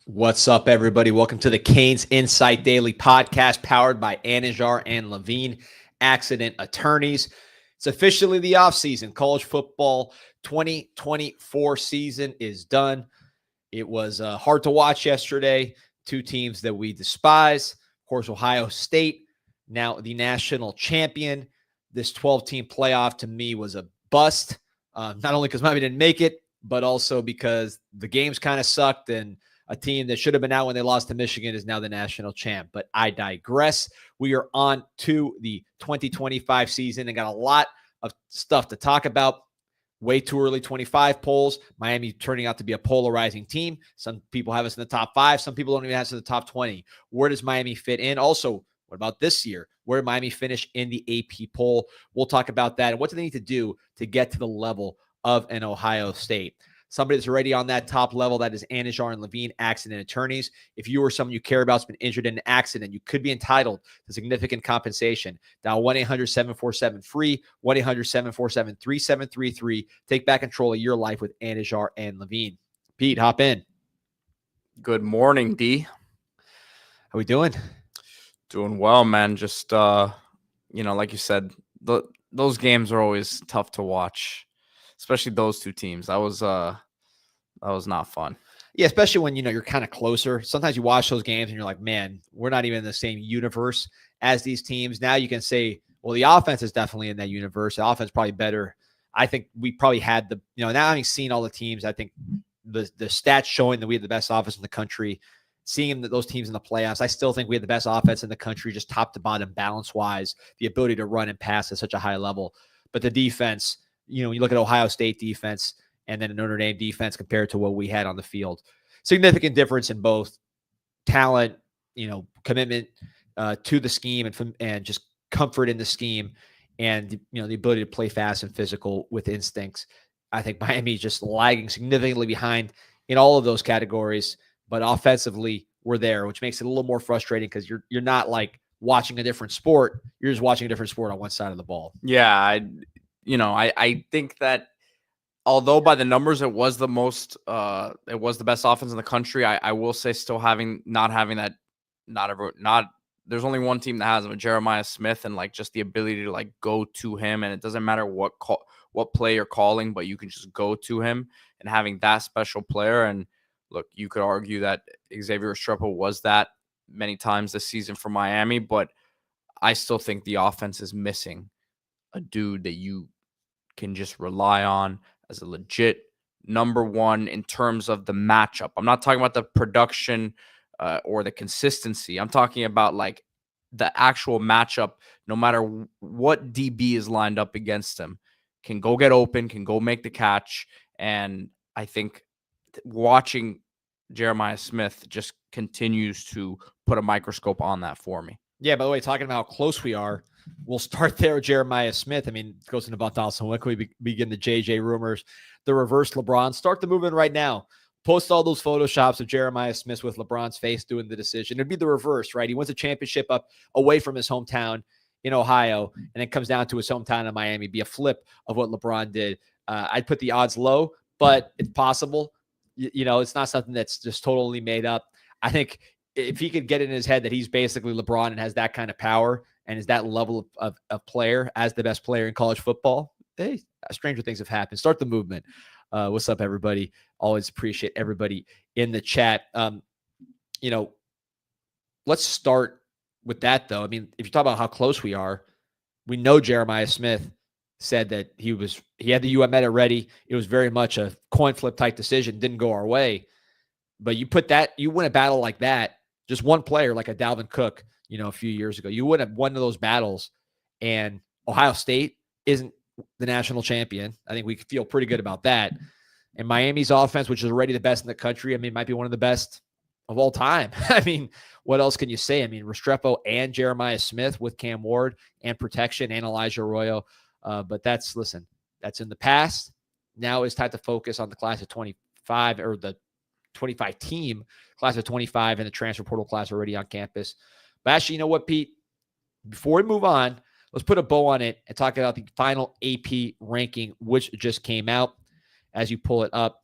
What's up, everybody? Welcome to the Canes Insight Daily podcast powered by Anajar and Levine Accident Attorneys. It's officially the offseason. College football 2024 season is done. It was hard to watch yesterday. Two teams that we despise. Of course, Ohio State, now the national champion. This 12-team playoff to me was a bust, not only because Miami didn't make it, but also because the games kind of sucked and a team that should have been out when they lost to Michigan is now the national champ. But I digress. We are on to the 2025 season and got a lot of stuff to talk about. Way too early 25 polls. Miami turning out to be a polarizing team. Some people have us in the top 5. Some people don't even have us in the top 20. Where does Miami fit in? Also, what about this year? Where did Miami finish in the AP poll? We'll talk about that. And what do they need to do to get to the level of an Ohio State? Somebody that's already on that top level, that is Anajar and Levine Accident Attorneys. If you or someone you care about has been injured in an accident, you could be entitled to significant compensation. Dial 1-800-747-FREE, 1-800-747-3733. Take back control of your life with Anajar and Levine. Pete, hop in. Good morning, D. How we doing? Doing well, man. Just, like you said, those games are always tough to watch. Especially those two teams. That was not fun. Yeah, especially when, you're kind of closer. Sometimes you watch those games and you're like, man, we're not even in the same universe as these teams. Now you can say, well, the offense is definitely in that universe. The offense is probably better. I think we probably had now having seen all the teams, I think the stats showing that we had the best offense in the country, seeing those teams in the playoffs, I still think we had the best offense in the country, just top to bottom, balance-wise, the ability to run and pass at such a high level. But the defense, you look at Ohio State defense and then Notre Dame defense compared to what we had on the field. Significant difference in both talent, commitment to the scheme and just comfort in the scheme and, the ability to play fast and physical with instincts. I think Miami just lagging significantly behind in all of those categories, but offensively we're there, which makes it a little more frustrating because you're not like watching a different sport. You're just watching a different sport on one side of the ball. Yeah, I think that although by the numbers it was the best offense in the country, I will say still not having that, there's only one team that has him, Jeremiah Smith, and like just the ability to like go to him, and it doesn't matter what play you're calling, but you can just go to him, and having that special player. And look, you could argue that Xavier Restrepo was that many times this season for Miami, but I still think the offense is missing a dude that you can just rely on as a legit number one in terms of the matchup. I'm not talking about the production or the consistency. I'm talking about like the actual matchup. No matter what DB is lined up against him, can go get open, can go make the catch. And I think watching Jeremiah Smith just continues to put a microscope on that for me. Yeah, by the way, talking about how close we are, we'll start there with Jeremiah Smith. I mean, it goes into Donaldson. When can we begin the JJ rumors? The reverse LeBron. Start the movement right now. Post all those Photoshops of Jeremiah Smith with LeBron's face doing the decision. It'd be the reverse, right? He wins a championship up away from his hometown in Ohio, and then comes down to his hometown in Miami. Be a flip of what LeBron did. I'd put the odds low, but it's possible. It's not something that's just totally made up. I think if he could get in his head that he's basically LeBron and has that kind of power and is that level of player as the best player in college football, hey, stranger things have happened. Start the movement. What's up, everybody? Always appreciate everybody in the chat. Let's start with that, though. I mean, if you talk about how close we are, we know Jeremiah Smith said that he had the UM ready. It was very much a coin flip type decision. Didn't go our way. But you win a battle like that, just one player like a Dalvin Cook, a few years ago, you would have one of those battles, and Ohio State isn't the national champion. I think we feel pretty good about that. And Miami's offense, which is already the best in the country, I mean, might be one of the best of all time. I mean, what else can you say? I mean, Restrepo and Jeremiah Smith with Cam Ward and protection and Elijah Arroyo. But that's in the past. Now it's time to focus on the class of 25 or the 25 team, class of 25, and the transfer portal class already on campus. But actually, you know what, Pete? Before we move on, let's put a bow on it and talk about the final AP ranking, which just came out. As you pull it up,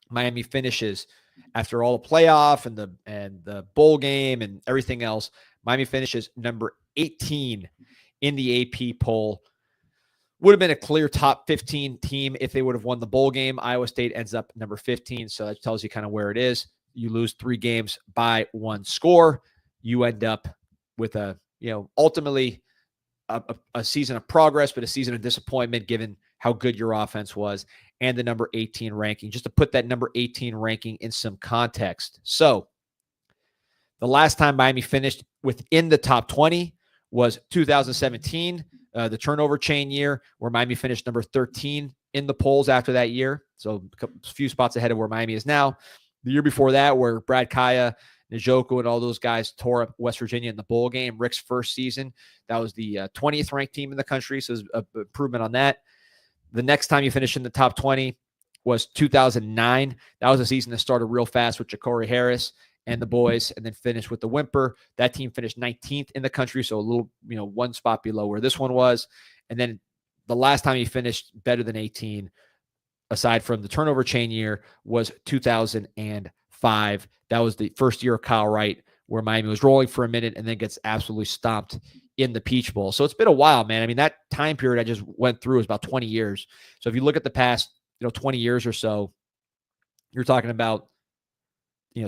Miami finishes after all the playoff and the bowl game and everything else, Miami finishes number 18 in the AP poll. Would have been a clear top 15 team if they would have won the bowl game. Iowa State ends up number 15, so that tells you kind of where it is. You lose 3 games by 1 score. You end up with ultimately a season of progress, but a season of disappointment given how good your offense was, and the number 18 ranking. Just to put that number 18 ranking in some context. So the last time Miami finished within the top 20 was 2017, the turnover chain year, where Miami finished number 13 in the polls after that year. So a few spots ahead of where Miami is now. The year before that, where Brad Kaya, Njoku, and all those guys tore up West Virginia in the bowl game, Rick's first season, that was the 20th ranked team in the country. So there's an improvement on that. The next time you finished in the top 20 was 2009. That was a season that started real fast with Ja'Cory Harris and the boys, and then finished with the Whimper. That team finished 19th in the country, so a little, 1 spot below where this one was. And then the last time he finished better than 18, aside from the turnover chain year, was 2005. That was the first year of Kyle Wright, where Miami was rolling for a minute and then gets absolutely stomped in the Peach Bowl. So it's been a while, man. I mean, that time period I just went through is about 20 years. So if you look at the past, 20 years or so, you're talking about,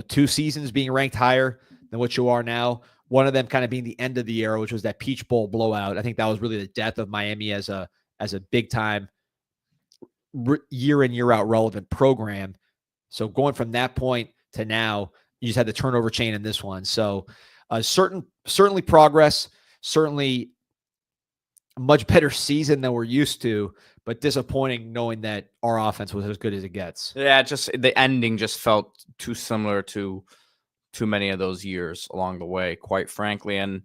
2 seasons being ranked higher than what you are now. One of them kind of being the end of the era, which was that Peach Bowl blowout. I think that was really the death of Miami as a big time year in, year out relevant program. So going from that point to now, you just had the turnover chain in this one. So certainly progress, certainly a much better season than we're used to, but disappointing knowing that our offense was as good as it gets. Yeah, just the ending just felt too similar to too many of those years along the way, quite frankly. And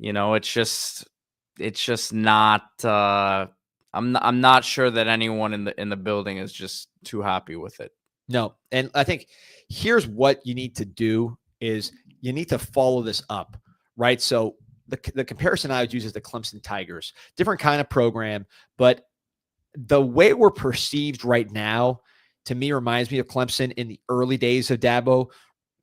it's just not. I'm not sure that anyone in the building is just too happy with it. No, and I think here's what you need to do is you need to follow this up, right? So the comparison I would use is the Clemson Tigers. Different kind of program, but the way we're perceived right now, to me, reminds me of Clemson in the early days of Dabo.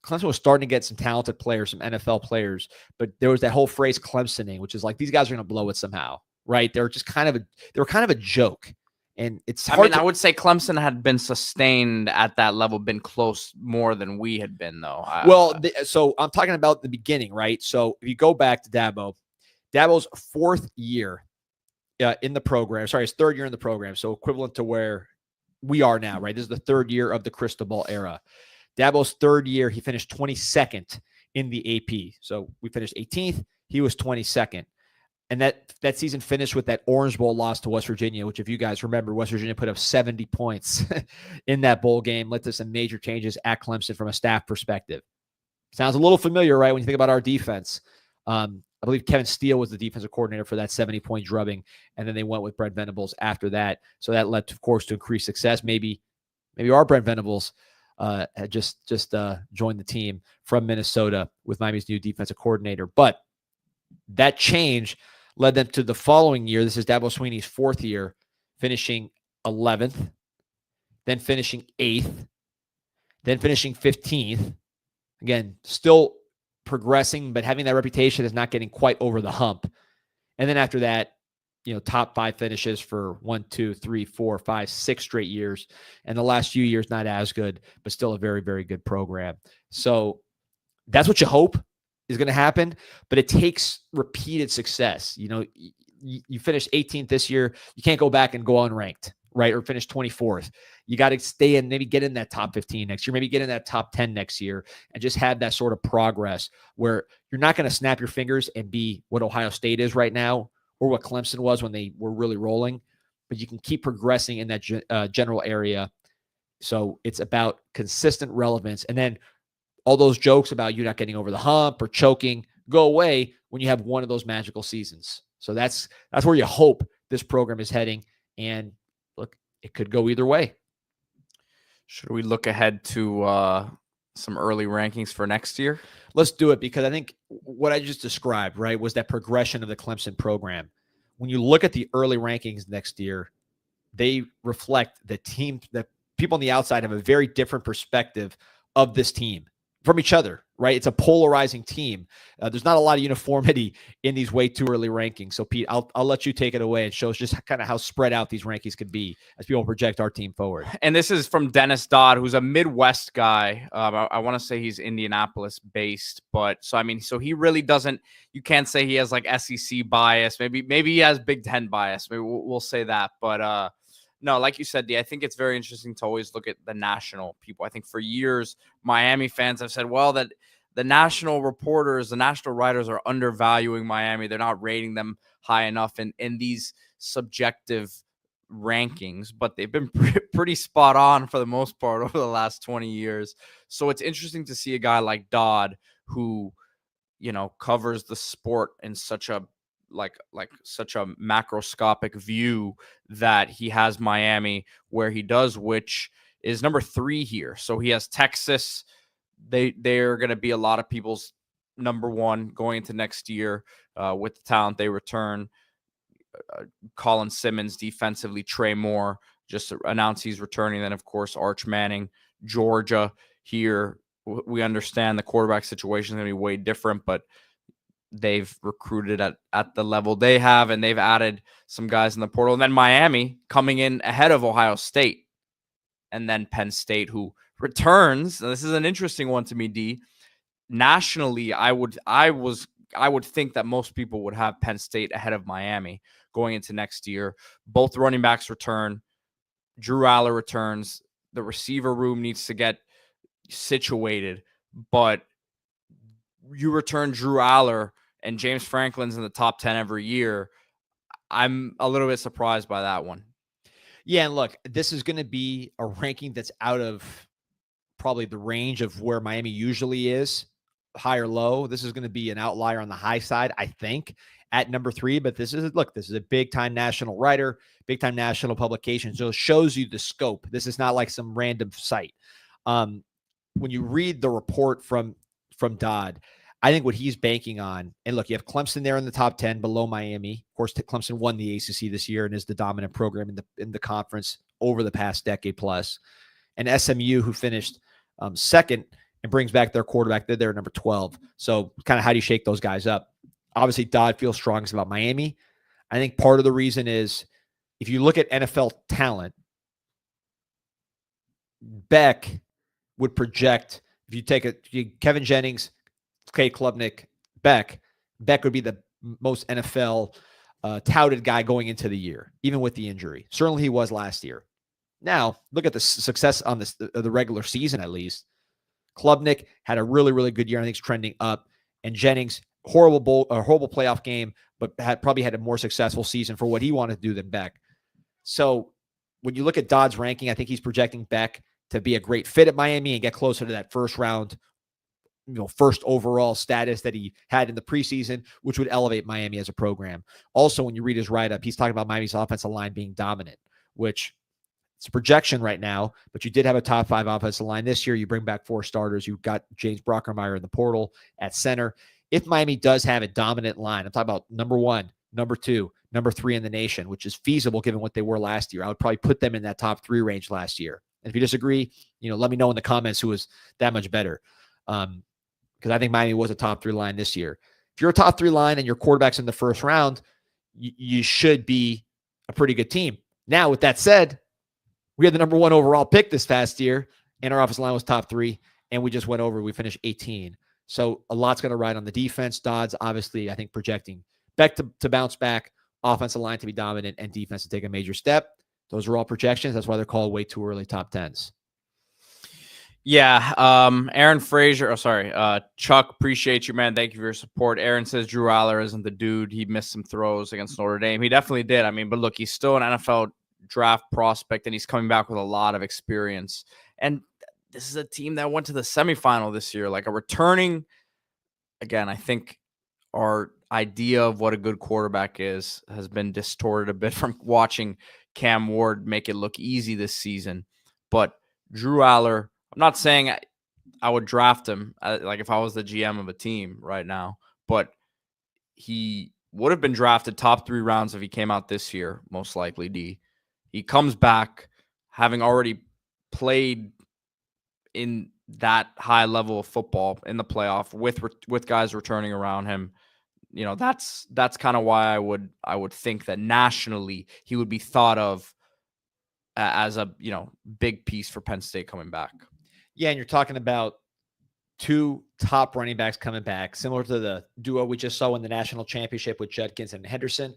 Clemson was starting to get some talented players, some NFL players, but there was that whole phrase Clemsoning, which is like, these guys are going to blow it somehow, right? They were kind of a joke. And it's hard. I would say Clemson had been sustained at that level, been close more than we had been, though. So I'm talking about the beginning, right? So if you go back to Dabo's 4th year in the program, his 3rd year in the program, so equivalent to where we are now, right? This is the 3rd year of the crystal ball era. Dabo's 3rd year, he finished 22nd in the AP. So we finished 18th. He was 22nd. And that season finished with that Orange Bowl loss to West Virginia, which, if you guys remember, West Virginia put up 70 points in that bowl game, led to some major changes at Clemson from a staff perspective. Sounds a little familiar, right, when you think about our defense. I believe Kevin Steele was the defensive coordinator for that 70-point drubbing, and then they went with Brent Venables after that. So that led, of course, to increased success. Maybe our Brent Venables had just joined the team from Minnesota with Miami's new defensive coordinator. But that change led them to the following year. This is Dabo Swinney's 4th year, finishing 11th, then finishing 8th, then finishing 15th. Again, still progressing, but having that reputation is not getting quite over the hump. And then after that, top 5 finishes for 1, 2, 3, 4, 5, 6 straight years. And the last few years, not as good, but still a very, very good program. So that's what you hope is going to happen, but it takes repeated success. You finished 18th this year. You can't go back and go unranked, right? Or finish 24th. You got to stay in, maybe get in that top 15 next year, maybe get in that top 10 next year, and just have that sort of progress where you're not going to snap your fingers and be what Ohio State is right now or what Clemson was when they were really rolling, but you can keep progressing in that general area. So it's about consistent relevance. And then all those jokes about you not getting over the hump or choking go away when you have one of those magical seasons. So that's where you hope this program is heading. And look, it could go either way. Should we look ahead to some early rankings for next year? Let's do it, because I think what I just described, right, was that progression of the Clemson program. When you look at the early rankings next year, they reflect the team that people on the outside have a very different perspective of this team from each other, right? It's a polarizing team. There's not a lot of uniformity in these way too early rankings. So, Pete, I'll let you take it away and show us just kind of how spread out these rankings could be as people project our team forward. And this is from Dennis Dodd, who's a Midwest guy. I want to say he's Indianapolis based, but so he really doesn't. You can't say he has like SEC bias. Maybe he has Big Ten bias. Maybe we'll say that, but no, like you said, D, I think it's very interesting to always look at the national people. I think for years, Miami fans have said, well, that the national reporters, the national writers are undervaluing Miami. They're not rating them high enough in these subjective rankings, but they've been pretty spot on for the most part over the last 20 years. So it's interesting to see a guy like Dodd who, covers the sport in such a such a macroscopic view that he has Miami where he does, which is number 3 here. So he has Texas. They're going to be a lot of people's number 1 going into next year with the talent they return. Colin Simmons defensively, Trey Moore just announced he's returning. Then, of course, Arch Manning. Georgia here, we understand the quarterback situation is going to be way different, but they've recruited at the level they have, and they've added some guys in the portal. And then Miami coming in ahead of Ohio State, and then Penn State, who returns. Now, this is an interesting one to me, D. Nationally, I would think that most people would have Penn State ahead of Miami going into next year. Both running backs return. Drew Aller returns. The receiver room needs to get situated, but you return Drew Aller and James Franklin's in the top 10 every year. I'm a little bit surprised by that one. Yeah, and look, this is going to be a ranking that's out of probably the range of where Miami usually is, high or low. This is going to be an outlier on the high side, I think, at number 3. But this is a big-time national writer, big-time national publication. So it shows you the scope. This is not like some random site. When you read the report from Dodd, I think what he's banking on, and look, you have Clemson there in the top 10 below Miami. Of course, Clemson won the ACC this year and is the dominant program in the conference over the past decade plus. And SMU, who finished second and brings back their quarterback, they're there at number 12. So kind of how do you shake those guys up? Obviously, Dodd feels strongest about Miami. I think part of the reason is if you look at NFL talent, Beck would project, if you take Kevin Jennings, K. Klubnik, Beck would be the most NFL touted guy going into the year, even with the injury. Certainly he was last year. Now, look at the success on the regular season, at least. Klubnik had a really, really good year. I think he's trending up. And Jennings, horrible playoff game, but probably had a more successful season for what he wanted to do than Beck. So when you look at Dodd's ranking, I think he's projecting Beck to be a great fit at Miami and get closer to that first round, first overall status that he had in the preseason, which would elevate Miami as a program. Also, when you read his write-up, he's talking about Miami's offensive line being dominant, which it's a projection right now, but you did have a top 5 offensive line this year. You bring back 4 starters. You've got James Brockermeyer in the portal at center. If Miami does have a dominant line, I'm talking about number 1, number 2, number 3 in the nation, which is feasible given what they were last year. I would probably put them in that top 3 range last year. And if you disagree, let me know in the comments who was that much better. Because I think Miami was a top 3 line this year. If you're a top 3 line and your quarterback's in the first round, you should be a pretty good team. Now, with that said, we had the number 1 overall pick this past year, and our offensive line was top 3, and we just went over. We finished 18. So a lot's going to ride on the defense. Dodd's obviously, I think, projecting Beck to bounce back, offensive line to be dominant, and defense to take a major step. Those are all projections. That's why they're called way too early top 10s. Yeah. Aaron Frazier. Chuck, appreciate you, man. Thank you for your support. Aaron says Drew Aller isn't the dude. He missed some throws against Notre Dame. He definitely did. But look, he's still an NFL draft prospect, and he's coming back with a lot of experience. And this is a team that went to the semifinal this year, like a returning. Again, I think our idea of what a good quarterback is has been distorted a bit from watching Cam Ward make it look easy this season. But Drew Aller, I'm not saying I would draft him like if I was the GM of a team right now, but he would have been drafted top 3 rounds if he came out this year, most likely, D. He comes back having already played in that high level of football in the playoff with guys returning around him. That's kind of why I would think that nationally he would be thought of as a big piece for Penn State coming back. Yeah, and you're talking about two top running backs coming back, similar to the duo we just saw in the national championship with Judkins and Henderson.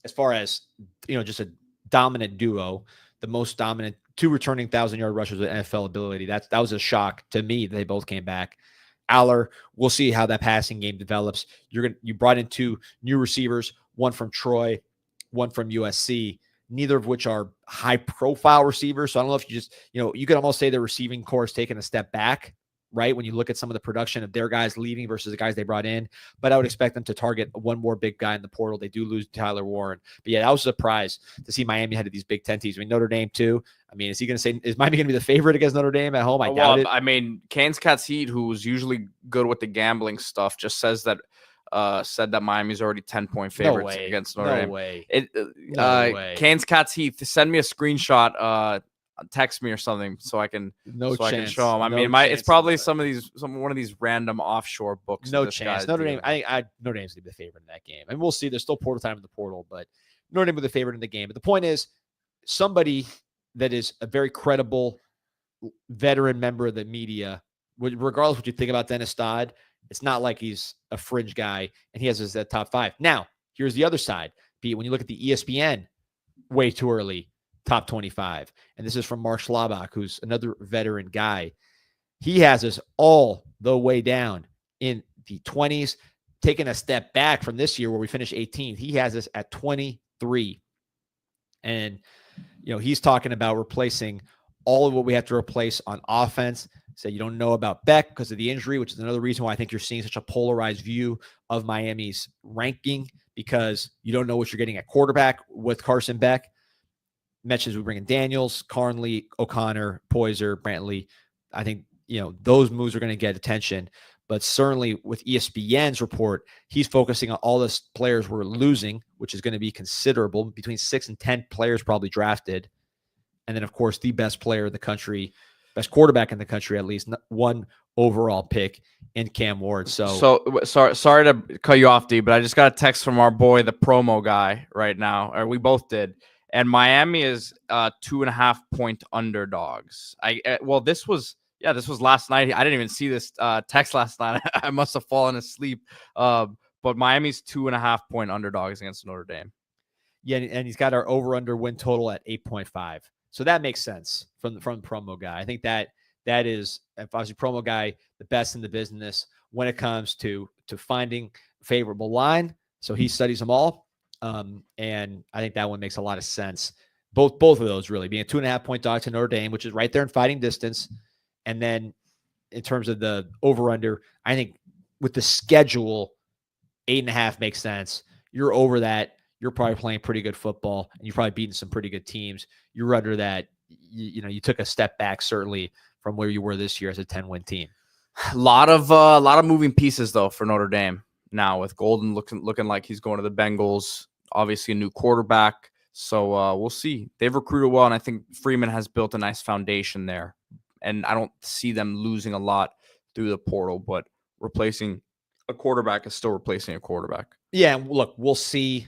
As far as just a dominant duo, the most dominant, two returning 1,000-yard rushers with NFL ability. That was a shock to me. They both came back. Aller, we'll see how that passing game develops. You brought in two new receivers, one from Troy, one from USC, neither of which are high-profile receivers. So I don't know if you just, you could almost say the receiving core is taking a step back, right? When you look at some of the production of their guys leaving versus the guys they brought in. But I would expect them to target one more big guy in the portal. They do lose Tyler Warren. But yeah, that was a surprise to see Miami head of these Big Ten teams. I mean, Notre Dame too. I mean, is Miami going to be the favorite against Notre Dame at home? I doubt it. I mean, Canes Cats Heat, who's usually good with the gambling stuff, just said that Miami's already 10-point favorites against Notre Dame. No way. Canes Cats Heat, send me a screenshot. Text me or something so I can I can show them. I mean, it's probably one of these random offshore books. No chance. Notre Dame. Notre Dame's gonna be the favorite in that game, and we'll see. There's still portal time in the portal, but Notre Dame will be the favorite in the game. But the point is, somebody that is a very credible veteran member of the media, regardless of what you think about Dennis Dodd, it's not like he's a fringe guy and he has his top 5. Now, here's the other side. Pete, when you look at the ESPN, way too early. Top 25. And this is from Mark Schlabach, who's another veteran guy. He has us all the way down in the 20s, taking a step back from this year where we finished 18th. He has us at 23. And, he's talking about replacing all of what we have to replace on offense. So you don't know about Beck because of the injury, which is another reason why I think you're seeing such a polarized view of Miami's ranking, because you don't know what you're getting at quarterback with Carson Beck. Mentions we bring in Daniels, Carnley, O'Connor, Poyser, Brantley. I think, those moves are going to get attention. But certainly with ESPN's report, he's focusing on all the players we're losing, which is going to be considerable, between 6 and 10 players probably drafted. And then, of course, the best player in the country, best quarterback in the country, at least one overall pick in Cam Ward. So sorry to cut you off, D, but I just got a text from our boy, the promo guy right now, or we both did. And Miami is 2.5-point underdogs. This was last night. I didn't even see this text last night. I must have fallen asleep. But Miami's 2.5-point underdogs against Notre Dame. Yeah, and he's got our over/under win total at 8.5. So that makes sense from the promo guy. I think that is, if I was a promo guy, the best in the business when it comes to finding a favorable line. So he studies them all. And I think that one makes a lot of sense. Both of those really being a 2.5-point dog to Notre Dame, which is right there in fighting distance. And then in terms of the over/under, I think with the schedule, 8.5 makes sense. You're over that. You're probably playing pretty good football, and you're probably beating some pretty good teams. You're under that. You took a step back certainly from where you were this year as a 10-win team. A lot of moving pieces though for Notre Dame now, with Golden looking like he's going to the Bengals. Obviously a new quarterback. So we'll see. They've recruited well, and I think Freeman has built a nice foundation there. And I don't see them losing a lot through the portal, but replacing a quarterback is still replacing a quarterback. Yeah, look, we'll see.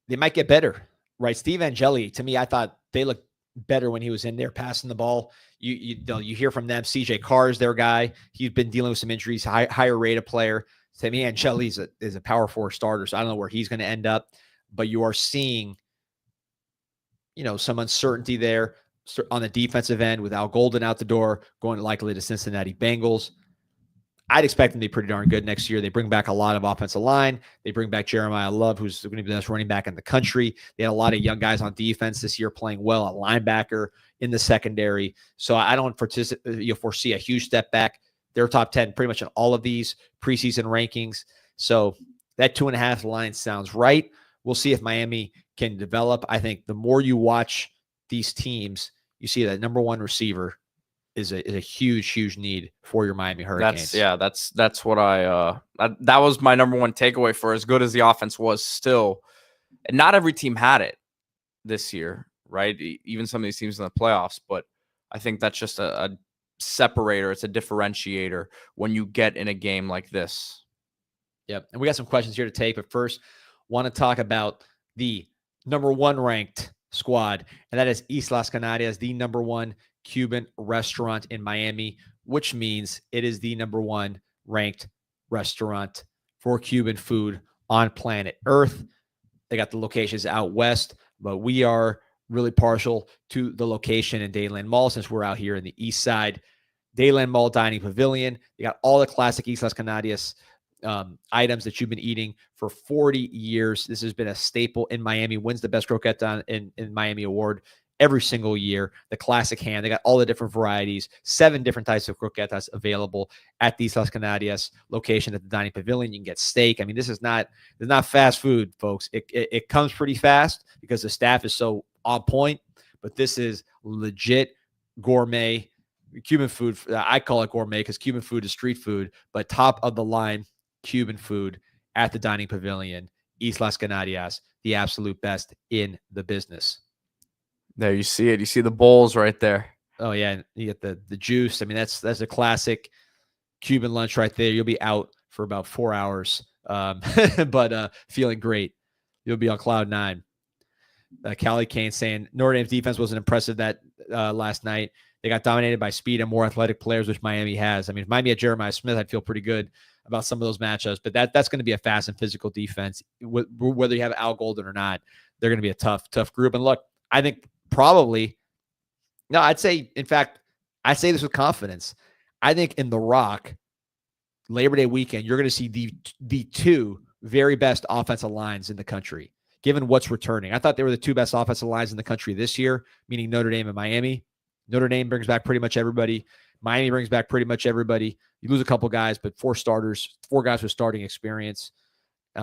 They might get better, right? Steve Angeli, to me, I thought they looked better when he was in there passing the ball. You hear from them. CJ Carr is their guy. He's been dealing with some injuries, higher rated player. To me, Angeli is a power 4 starter, so I don't know where he's going to end up. But you are seeing, some uncertainty there on the defensive end with Al Golden out the door, going likely to Cincinnati Bengals. I'd expect them to be pretty darn good next year. They bring back a lot of offensive line. They bring back Jeremiah Love, who's going to be the best running back in the country. They had a lot of young guys on defense this year playing well at linebacker in the secondary. So I don't foresee a huge step back. They're top 10 pretty much in all of these preseason rankings. So that 2.5 line sounds right. We'll see if Miami can develop. I think the more you watch these teams, you see that number 1 receiver is a huge need for your Miami Hurricanes. That's what that was my number 1 takeaway for as good as the offense was still. And not every team had it this year, right? Even some of these teams in the playoffs, but I think that's just a separator. It's a differentiator when you get in a game like this. Yep. And we got some questions here to take, but first want to talk about the number 1 ranked squad, and that is Islas Canarias, the number 1 Cuban restaurant in Miami, which means it is the number 1 ranked restaurant for Cuban food on planet Earth. They got the locations out west, but we are really partial to the location in Dayland Mall since we're out here in the east side. Dayland Mall Dining Pavilion. They got all the classic Islas Canarias items that you've been eating for 40 years. This has been a staple in Miami. Wins the best croqueta in Miami award every single year. The classic hand. They got all the different varieties, 7 different types of croquetas available at the Islas Canarias location at the dining pavilion. You can get steak. I mean, this is not fast food, folks. It comes pretty fast because the staff is so on point, but this is legit gourmet Cuban food. I call it gourmet because Cuban food is street food, but top of the line Cuban food at the dining pavilion. Islas Canarias, the absolute best in the business. There, you see it. You see the bowls right there. Oh yeah, you get the juice. I mean, that's a classic Cuban lunch right there. You'll be out for about 4 hours, but feeling great. You'll be on cloud 9. Callie Kane saying Notre Dame's defense wasn't impressive that last night. They got dominated by speed and more athletic players, which Miami has. I mean, if Miami had Jeremiah Smith, I'd feel pretty good about some of those matchups. But that's going to be a fast and physical defense. Whether you have Al Golden or not, they're going to be a tough group. And look, I think probably, no, I'd say, in fact, I say this with confidence. I think in The Rock, Labor Day weekend, you're going to see the 2 very best offensive lines in the country, given what's returning. I thought they were the 2 best offensive lines in the country this year, meaning Notre Dame and Miami. Notre Dame brings back pretty much everybody. Miami brings back pretty much everybody. You lose a couple guys, but 4 starters, 4 guys with starting experience,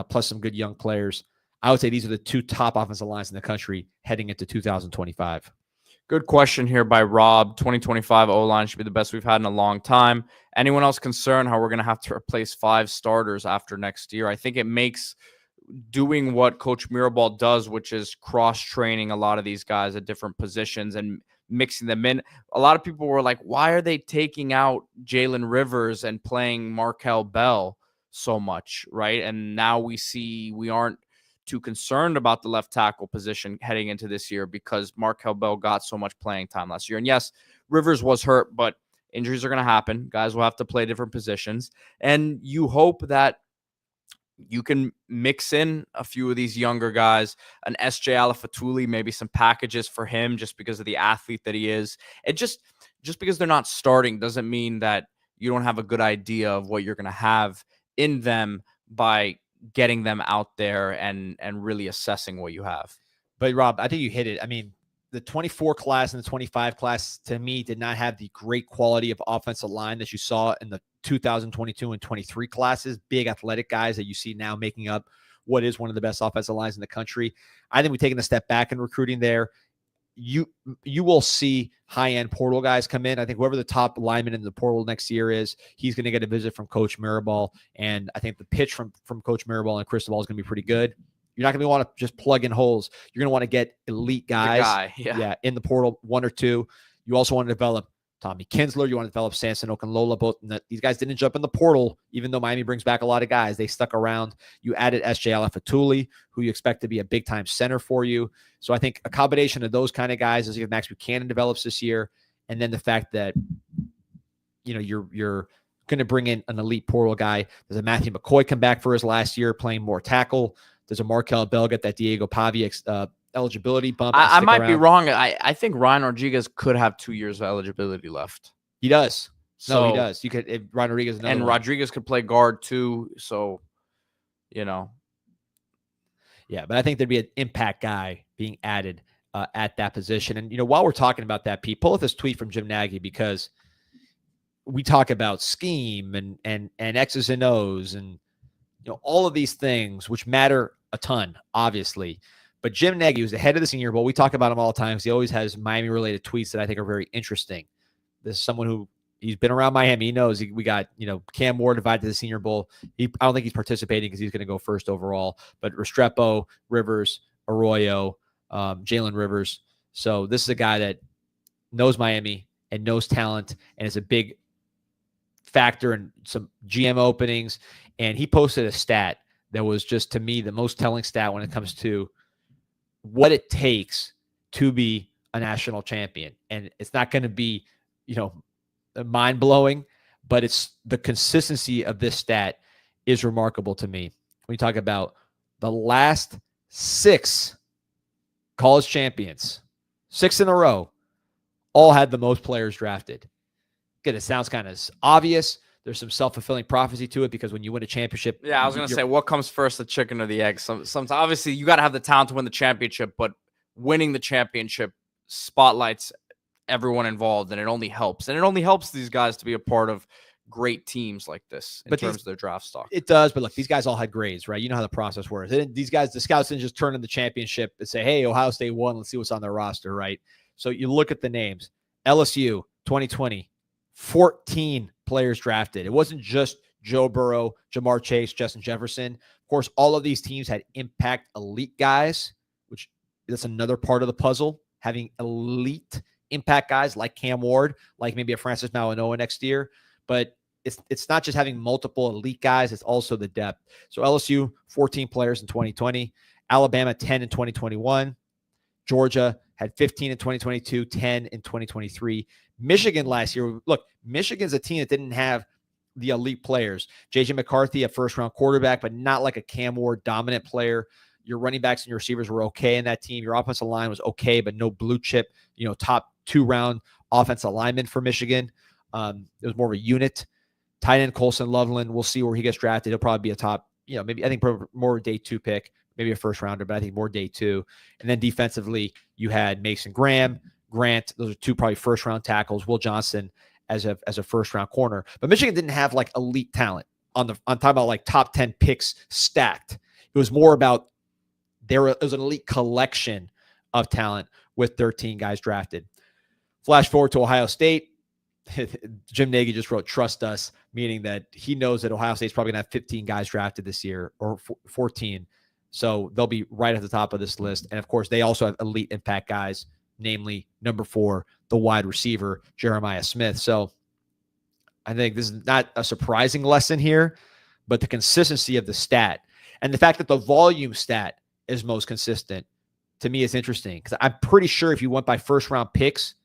plus some good young players. I would say these are the 2 top offensive lines in the country heading into 2025. Good question here by Rob. 2025 O-line should be the best we've had in a long time. Anyone else concerned how we're going to have to replace 5 starters after next year? I think it makes doing what Coach Mirabal does, which is cross-training a lot of these guys at different positions and mixing them in. A lot of people were like, why are they taking out Jalen Rivers and playing Markel Bell so much, right? And now we see we aren't too concerned about the left tackle position heading into this year because Markel Bell got so much playing time last year. And yes, Rivers was hurt, but injuries are going to happen. Guys will have to play different positions. And you hope that you can mix in a few of these younger guys, an S.J. Alafatuli, maybe some packages for him just because of the athlete that he is. It just because they're not starting doesn't mean that you don't have a good idea of what you're going to have in them by getting them out there and really assessing what you have. But Rob, I think you hit it. I mean, the 24 class and the 25 class, to me, did not have the great quality of offensive line that you saw in the 2022 and 23 classes. Big athletic guys that you see now making up what is one of the best offensive lines in the country. I think we've taken a step back in recruiting there. You will see high-end portal guys come in. I think whoever the top lineman in the portal next year is, he's going to get a visit from Coach Mirabal. And I think the pitch from Coach Mirabal and Cristobal is going to be pretty good. You're not going to want to just plug in holes. You're going to want to get elite guys in the portal, 1 or 2. You also want to develop Tommy Kinsler. You want to develop Samson Okunlola. Both these guys didn't jump in the portal, even though Miami brings back a lot of guys. They stuck around. You added S.J. Alafatuli, who you expect to be a big-time center for you. So I think a combination of those kind of guys, as if Max Buchanan develops this year, and then the fact that you're going to bring in an elite portal guy. Does a Matthew McCoy come back for his last year playing more tackle? Does a Markel Bell get that Diego Pavia eligibility bump? I might be wrong. I think Ryan Rodriguez could have 2 years of eligibility left. He does. No, he does. You could, Ryan Rodriguez, and Rodriguez could play guard too. So, yeah, but I think there'd be an impact guy being added at that position. And while we're talking about that, Pete, pull up this tweet from Jim Nagy, because we talk about scheme and X's and O's and all of these things, which matter a ton, obviously. But Jim Nagy was the head of the Senior Bowl. We talk about him all the time because he always has Miami-related tweets that I think are very interesting. This is someone who, he's been around Miami. He knows we got, Cam Ward invited to the Senior Bowl. I don't think he's participating because he's going to go first overall. But Restrepo, Rivers, Arroyo, Jalen Rivers. So this is a guy that knows Miami, and knows talent and is a big factor in some GM openings. And he posted a stat that was just, to me, the most telling stat when it comes to what it takes to be a national champion. And it's not going to be, mind blowing, but it's the consistency of this stat is remarkable to me. When you talk about the last 6 college champions, 6 in a row, all had the most players drafted. Again, it sounds kind of obvious. There's some self-fulfilling prophecy to it because when you win a championship. Yeah, I was going to say, what comes first, the chicken or the egg? Sometimes, obviously, you got to have the talent to win the championship, but winning the championship spotlights everyone involved, and it only helps. And it only helps these guys to be a part of great teams like this in terms of their draft stock. It does, but look, these guys all had grades, right? You know how the process works. These guys, the scouts didn't just turn in the championship and say, hey, Ohio State won. Let's see what's on their roster, right? So you look at the names. LSU, 2020, 14 players drafted. It wasn't just Joe Burrow, Jamar Chase, Justin Jefferson. Of course, all of these teams had impact elite guys, which that's another part of the puzzle, having elite impact guys like Cam Ward, like maybe a Francis Mauigoa next year. But it's not just having multiple elite guys, it's also the depth. So LSU, 14 players in 2020. Alabama, 10 in 2021. Georgia had 15 in 2022, 10 in 2023. Michigan last year, look, Michigan's a team that didn't have the elite players. J.J. McCarthy, a first-round quarterback, but not like a Cam Ward dominant player. Your running backs and your receivers were okay in that team. Your offensive line was okay, but no blue chip, top 2-round offensive lineman for Michigan. It was more of a unit. Tight end Colson Loveland, we'll see where he gets drafted. He'll probably be a top, maybe I think more day 2 pick, maybe a first rounder, but I think more day 2. And then defensively, you had Mason Graham, Grant. Those are 2 probably first round tackles. Will Johnson as a first round corner. But Michigan didn't have like elite talent on talking about like top 10 picks stacked. It was more about it was an elite collection of talent with 13 guys drafted. Flash forward to Ohio State. Jim Nagy just wrote, trust us, meaning that he knows that Ohio State's probably going to have 15 guys drafted this year or 14. So they'll be right at the top of this list. And of course, they also have elite impact guys, namely number 4, the wide receiver, Jeremiah Smith. So I think this is not a surprising lesson here, but the consistency of the stat and the fact that the volume stat is most consistent to me is interesting because I'm pretty sure if you went by first round picks,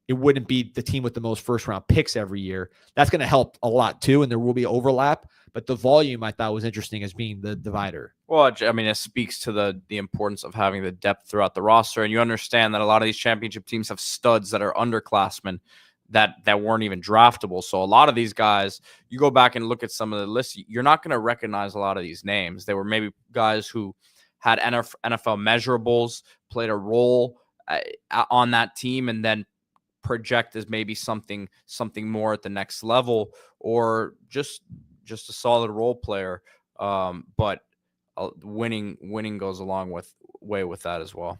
it wouldn't be the team with the most first round picks every year. That's going to help a lot too. And there will be overlap, but the volume I thought was interesting as being the divider. Well, I mean, it speaks to the importance of having the depth throughout the roster. And you understand that a lot of these championship teams have studs that are underclassmen that weren't even draftable. So a lot of these guys, you go back and look at some of the lists, you're not going to recognize a lot of these names. They were maybe guys who had NFL measurables, played a role on that team, and then project as maybe something more at the next level, or just a solid role player. But winning goes a long way with that as well.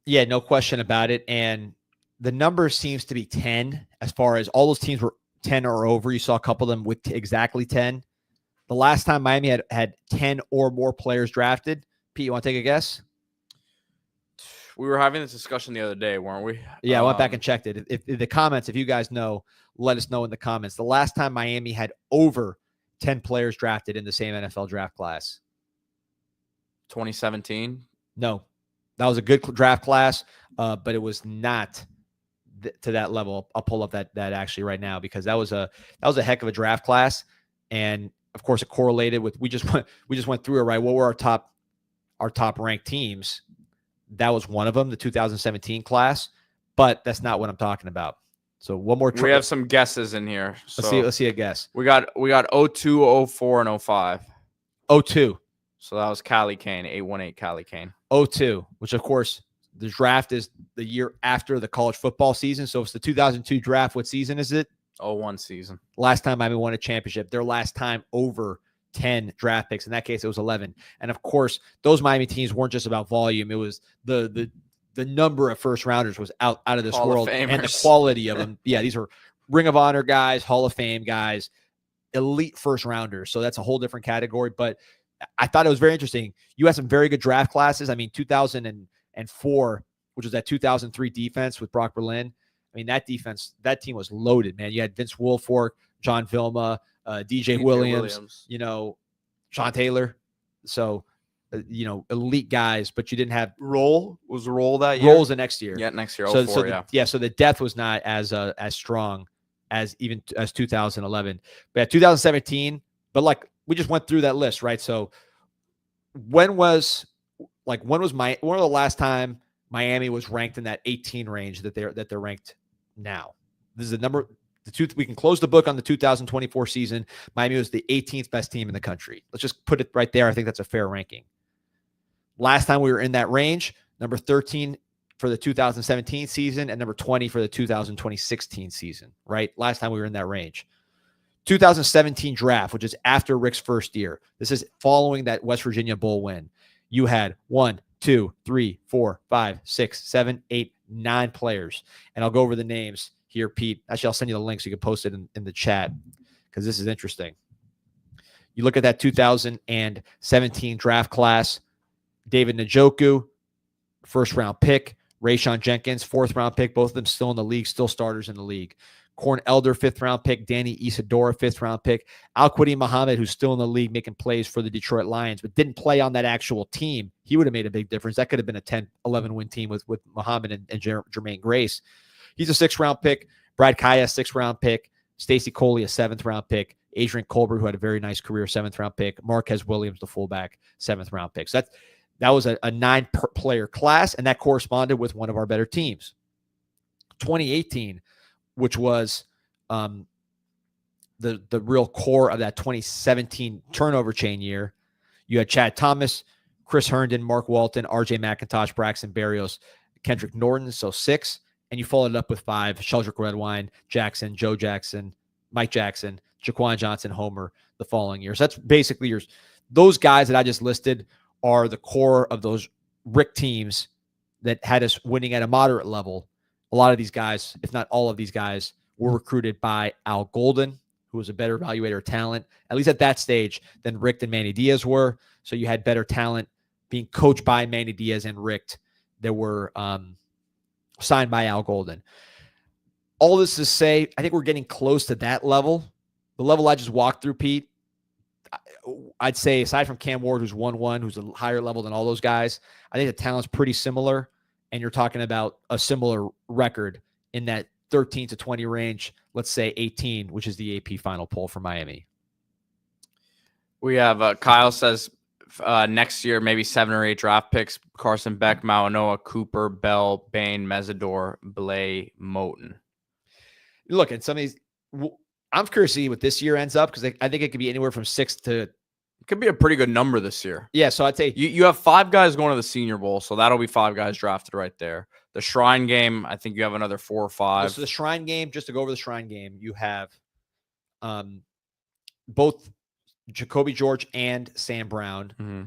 Yeah, no question about it. And the number seems to be 10 as far as all those teams were 10 or over. You saw a couple of them with exactly 10. The last time Miami had 10 or more players drafted. Pete, you want to take a guess? We were having this discussion the other day, weren't we? Yeah, I went back and checked it. If the comments, if you guys know, let us know in the comments. The last time Miami had over 10 players drafted in the same NFL draft class. 2017? No. That was a good draft class, but it was not to that level. I'll pull up that actually right now because that was a heck of a draft class. And of course it correlated with, we just went through it, right? What were our top ranked teams? That was one of them, the 2017 class, but that's not what I'm talking about. So one more. We have some guesses in here. So let's see a guess. We got 02, 04, and 05. 02. So that was Callie Kane, 818 Callie Kane. 02, which of course the draft is the year after the college football season. So it's the 2002 draft. What season is it? 01 season. Last time Miami won a championship. Their last time over 10 draft picks. In that case, it was 11. And of course, those Miami teams weren't just about volume. It was the number of first rounders was out of this world, and the quality of them. Yeah, these are Ring of Honor guys, Hall of Fame guys, elite first rounders. So that's a whole different category. But I thought it was very interesting. You had some very good draft classes. I mean, 2004, which was that 2003 defense with Brock Berlin. I mean, that team was loaded, man. You had Vince Wilfork, John Vilma, DJ Williams, Sean Taylor. So, elite guys, but you didn't have Roll that year. Roll's the next year. Yeah, next year. So the depth was not as strong as 2011. But yeah, 2017. But like we just went through that list, right? So when was the last time Miami was ranked in that 18 range that they're ranked now? This is the number. We can close the book on the 2024 season. Miami was the 18th best team in the country. Let's just put it right there. I think that's a fair ranking. Last time we were in that range, number 13 for the 2017 season and number 20 for the 2016 season, right? Last time we were in that range. 2017 draft, which is after Rick's first year. This is following that West Virginia Bowl win. You had 1, 2, 3, 4, 5, 6, 7, 8, 9 players. And I'll go over the names here, Pete. Actually, I'll send you the link so you can post it in the chat because this is interesting. You look at that 2017 draft class. David Njoku, first-round pick. Rayshon Jenkins, fourth-round pick. Both of them still in the league, still starters in the league. Corn Elder, fifth-round pick. Danny Isadora, fifth-round pick. Al-Quadin Muhammad, who's still in the league making plays for the Detroit Lions, but didn't play on that actual team. He would have made a big difference. That could have been a 10-11 win team with Muhammad and Jermaine Grace. He's a sixth-round pick. Brad Kaya, sixth-round pick. Stacy Coley, a seventh-round pick. Adrian Colbert, who had a very nice career, seventh-round pick. Marquez Williams, the fullback, seventh-round pick. So that was a 9-player class, and that corresponded with one of our better teams. 2018, which was the real core of that 2017 turnover chain year, you had Chad Thomas, Chris Herndon, Mark Walton, RJ McIntosh, Braxton Berrios, Kendrick Norton, so 6. And you followed it up with 5, Sheldrick Redwine, Jackson, Joe Jackson, Mike Jackson, Jaquan Johnson, Homer the following year. So that's basically those guys that I just listed are the core of those Rick teams that had us winning at a moderate level. A lot of these guys, if not all of these guys, were recruited by Al Golden, who was a better evaluator of talent, at least at that stage, than Rick and Manny Diaz were. So you had better talent being coached by Manny Diaz and Rick that were signed by Al Golden. All this to say, I think we're getting close to that level. The level I just walked through, Pete, I'd say aside from Cam Ward, who's 1-1, who's a higher level than all those guys, I think the talent's pretty similar. And you're talking about a similar record in that 13 to 20 range, let's say 18, which is the AP final poll for Miami. We have Kyle says next year, maybe 7 or 8 draft picks: Carson Beck, Mauanoa, Cooper, Bell, Bain, Mesidor, Blay, Moten. Look, at some of these, I'm curious to see what this year ends up because I think it could be anywhere from 6 to. It could be a pretty good number this year. Yeah, so I'd say you have 5 guys going to the Senior Bowl, so that'll be 5 guys drafted right there. The Shrine Game, I think you have another 4 or 5. So the Shrine Game, just to go over the Shrine Game, you have both Jacoby George and Sam Brown. Mm-hmm.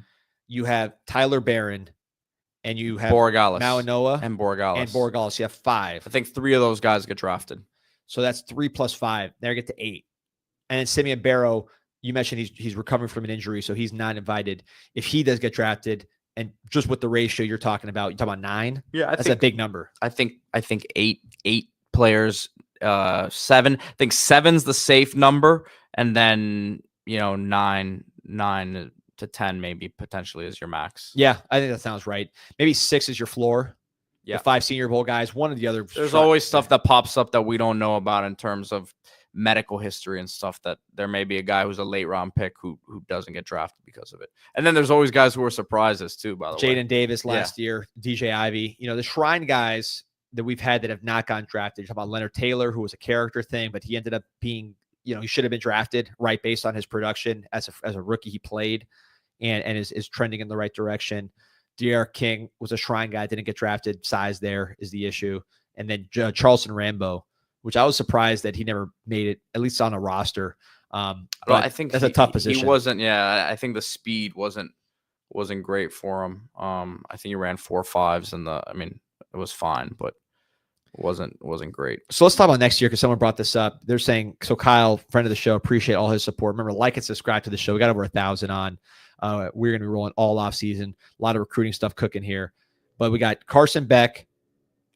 You have Tyler Barron, and you have Borregales. Mauanoa and Borregales. You have 5. I think 3 of those guys get drafted. So that's 3 plus 5. There you get to 8. And then Simeon Barrow, you mentioned he's recovering from an injury, so he's not invited. If he does get drafted, and just with the ratio you're talking about 9. Yeah, that's a big number. I think 8 players, 7. I think 7's the safe number, and then 9 to 10 maybe potentially is your max. Yeah, I think that sounds right. Maybe 6 is your floor. Yeah, the 5 Senior Bowl guys. One of the other. There's always stuff that pops up that we don't know about in terms of medical history and stuff, that there may be a guy who's a late round pick who doesn't get drafted because of it. And then there's always guys who are surprises too, by the way. Jaden Davis last year, DJ Ivy, the Shrine guys that we've had that have not gotten drafted. You're talking about Leonard Taylor, who was a character thing, but he ended up being, he should have been drafted, right, based on his production as a rookie he played and is trending in the right direction. De'Ara King was a Shrine guy, didn't get drafted. Size there is the issue. And then Charleston Rambo, which I was surprised that he never made it, at least on a roster. But I think that's a tough position. He wasn't. Yeah, I think the speed wasn't great for him. I think he ran 4.5s, and it was fine, but it wasn't great. So let's talk about next year because someone brought this up. They're saying, so Kyle, friend of the show, appreciate all his support. Remember, like and subscribe to the show. We got over 1,000 on. We're going to be rolling all off season. A lot of recruiting stuff cooking here, but we got Carson Beck.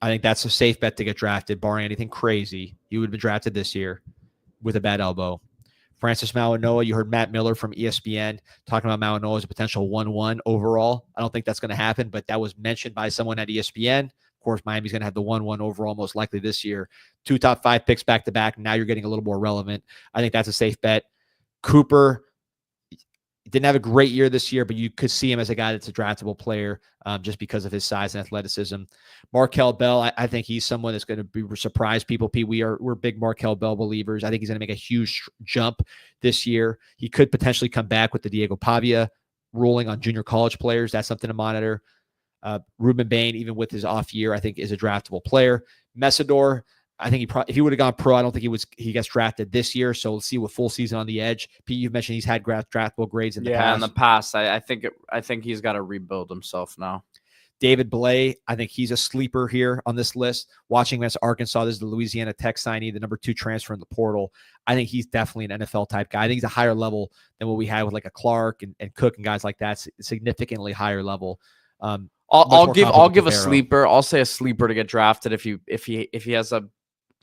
I think that's a safe bet to get drafted, barring anything crazy. He would have been drafted this year with a bad elbow. Francis Mauigoa, you heard Matt Miller from ESPN talking about Mauigoa as a potential 1-1 overall. I don't think that's going to happen, but that was mentioned by someone at ESPN. Of course, Miami's going to have the 1-1 overall most likely this year. 2 top 5 picks back-to-back. Now you're getting a little more relevant. I think that's a safe bet. Cooper didn't have a great year this year, but you could see him as a guy that's a draftable player just because of his size and athleticism. Markel Bell, I think he's someone that's going to be surprise people. Pete, we're big Markel Bell believers. I think he's going to make a huge jump this year. He could potentially come back with the Diego Pavia ruling on junior college players. That's something to monitor. Ruben Bain, even with his off year, I think is a draftable player. Messidor, I think if he would have gone pro, I don't think he gets drafted this year. So we'll see with full season on the edge. Pete, you've mentioned he's had draftable grades in the past. Yeah, in the past, I think he's got to rebuild himself now. David Blay, I think he's a sleeper here on this list. Watching against Arkansas, this is the Louisiana Tech signee, the number 2 transfer in the portal. I think he's definitely an NFL type guy. I think he's a higher level than what we had with like a Clark and Cook and guys like that. Significantly higher level. I'll give a sleeper. I'll say a sleeper to get drafted if he has a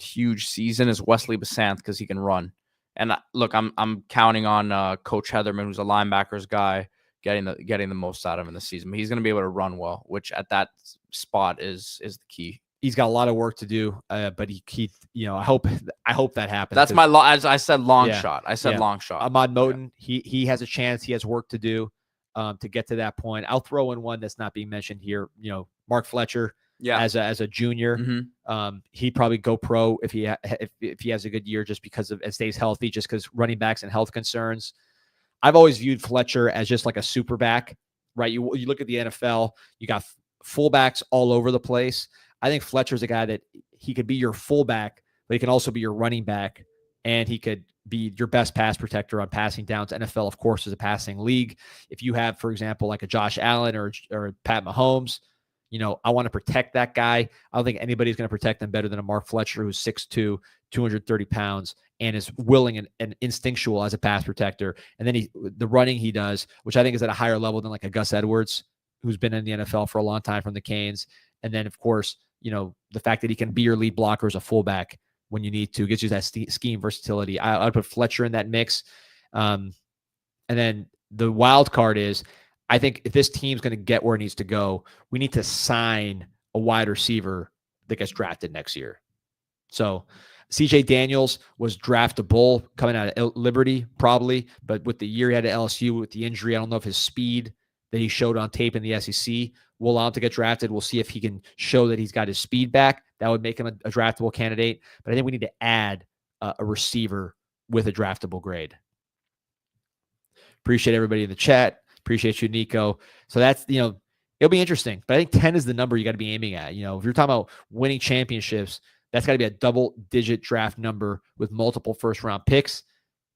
huge season is Wesley Besant because he can run. And look, I'm counting on Coach Heatherman, who's a linebackers guy, getting the most out of him in the season. He's going to be able to run well, which at that spot is the key. He's got a lot of work to do, but he I hope that happens. That's as I said, long shot. I said long shot. Ahmad Moten, he has a chance. He has work to do to get to that point. I'll throw in one that's not being mentioned here. Mark Fletcher. Yeah, as a junior, he'd probably go pro if he has a good year just because of and stays healthy, just because running backs and health concerns. I've always viewed Fletcher as just like a super back, right? You look at the NFL, you got fullbacks all over the place. I think Fletcher's a guy that he could be your fullback, but he can also be your running back, and he could be your best pass protector on passing downs. NFL, of course, is a passing league. If you have, for example, like a Josh Allen or Pat Mahomes, I want to protect that guy. I don't think anybody's going to protect them better than a Mark Fletcher who's 6'2", 230 pounds, and is willing and instinctual as a pass protector. And then the running he does, which I think is at a higher level than like a Gus Edwards, who's been in the NFL for a long time from the Canes. And then, of course, the fact that he can be your lead blocker as a fullback when you need to, gets you that scheme versatility. I'd put Fletcher in that mix. And then the wild card is, I think if this team's going to get where it needs to go, we need to sign a wide receiver that gets drafted next year. So CJ Daniels was draftable coming out of Liberty, probably, but with the year he had at LSU with the injury, I don't know if his speed that he showed on tape in the SEC will allow him to get drafted. We'll see if he can show that he's got his speed back. That would make him a draftable candidate. But I think we need to add a receiver with a draftable grade. Appreciate everybody in the chat. Appreciate you, Nico. So that's, it'll be interesting. But I think 10 is the number you got to be aiming at. If you're talking about winning championships, that's got to be a double-digit draft number with multiple first-round picks.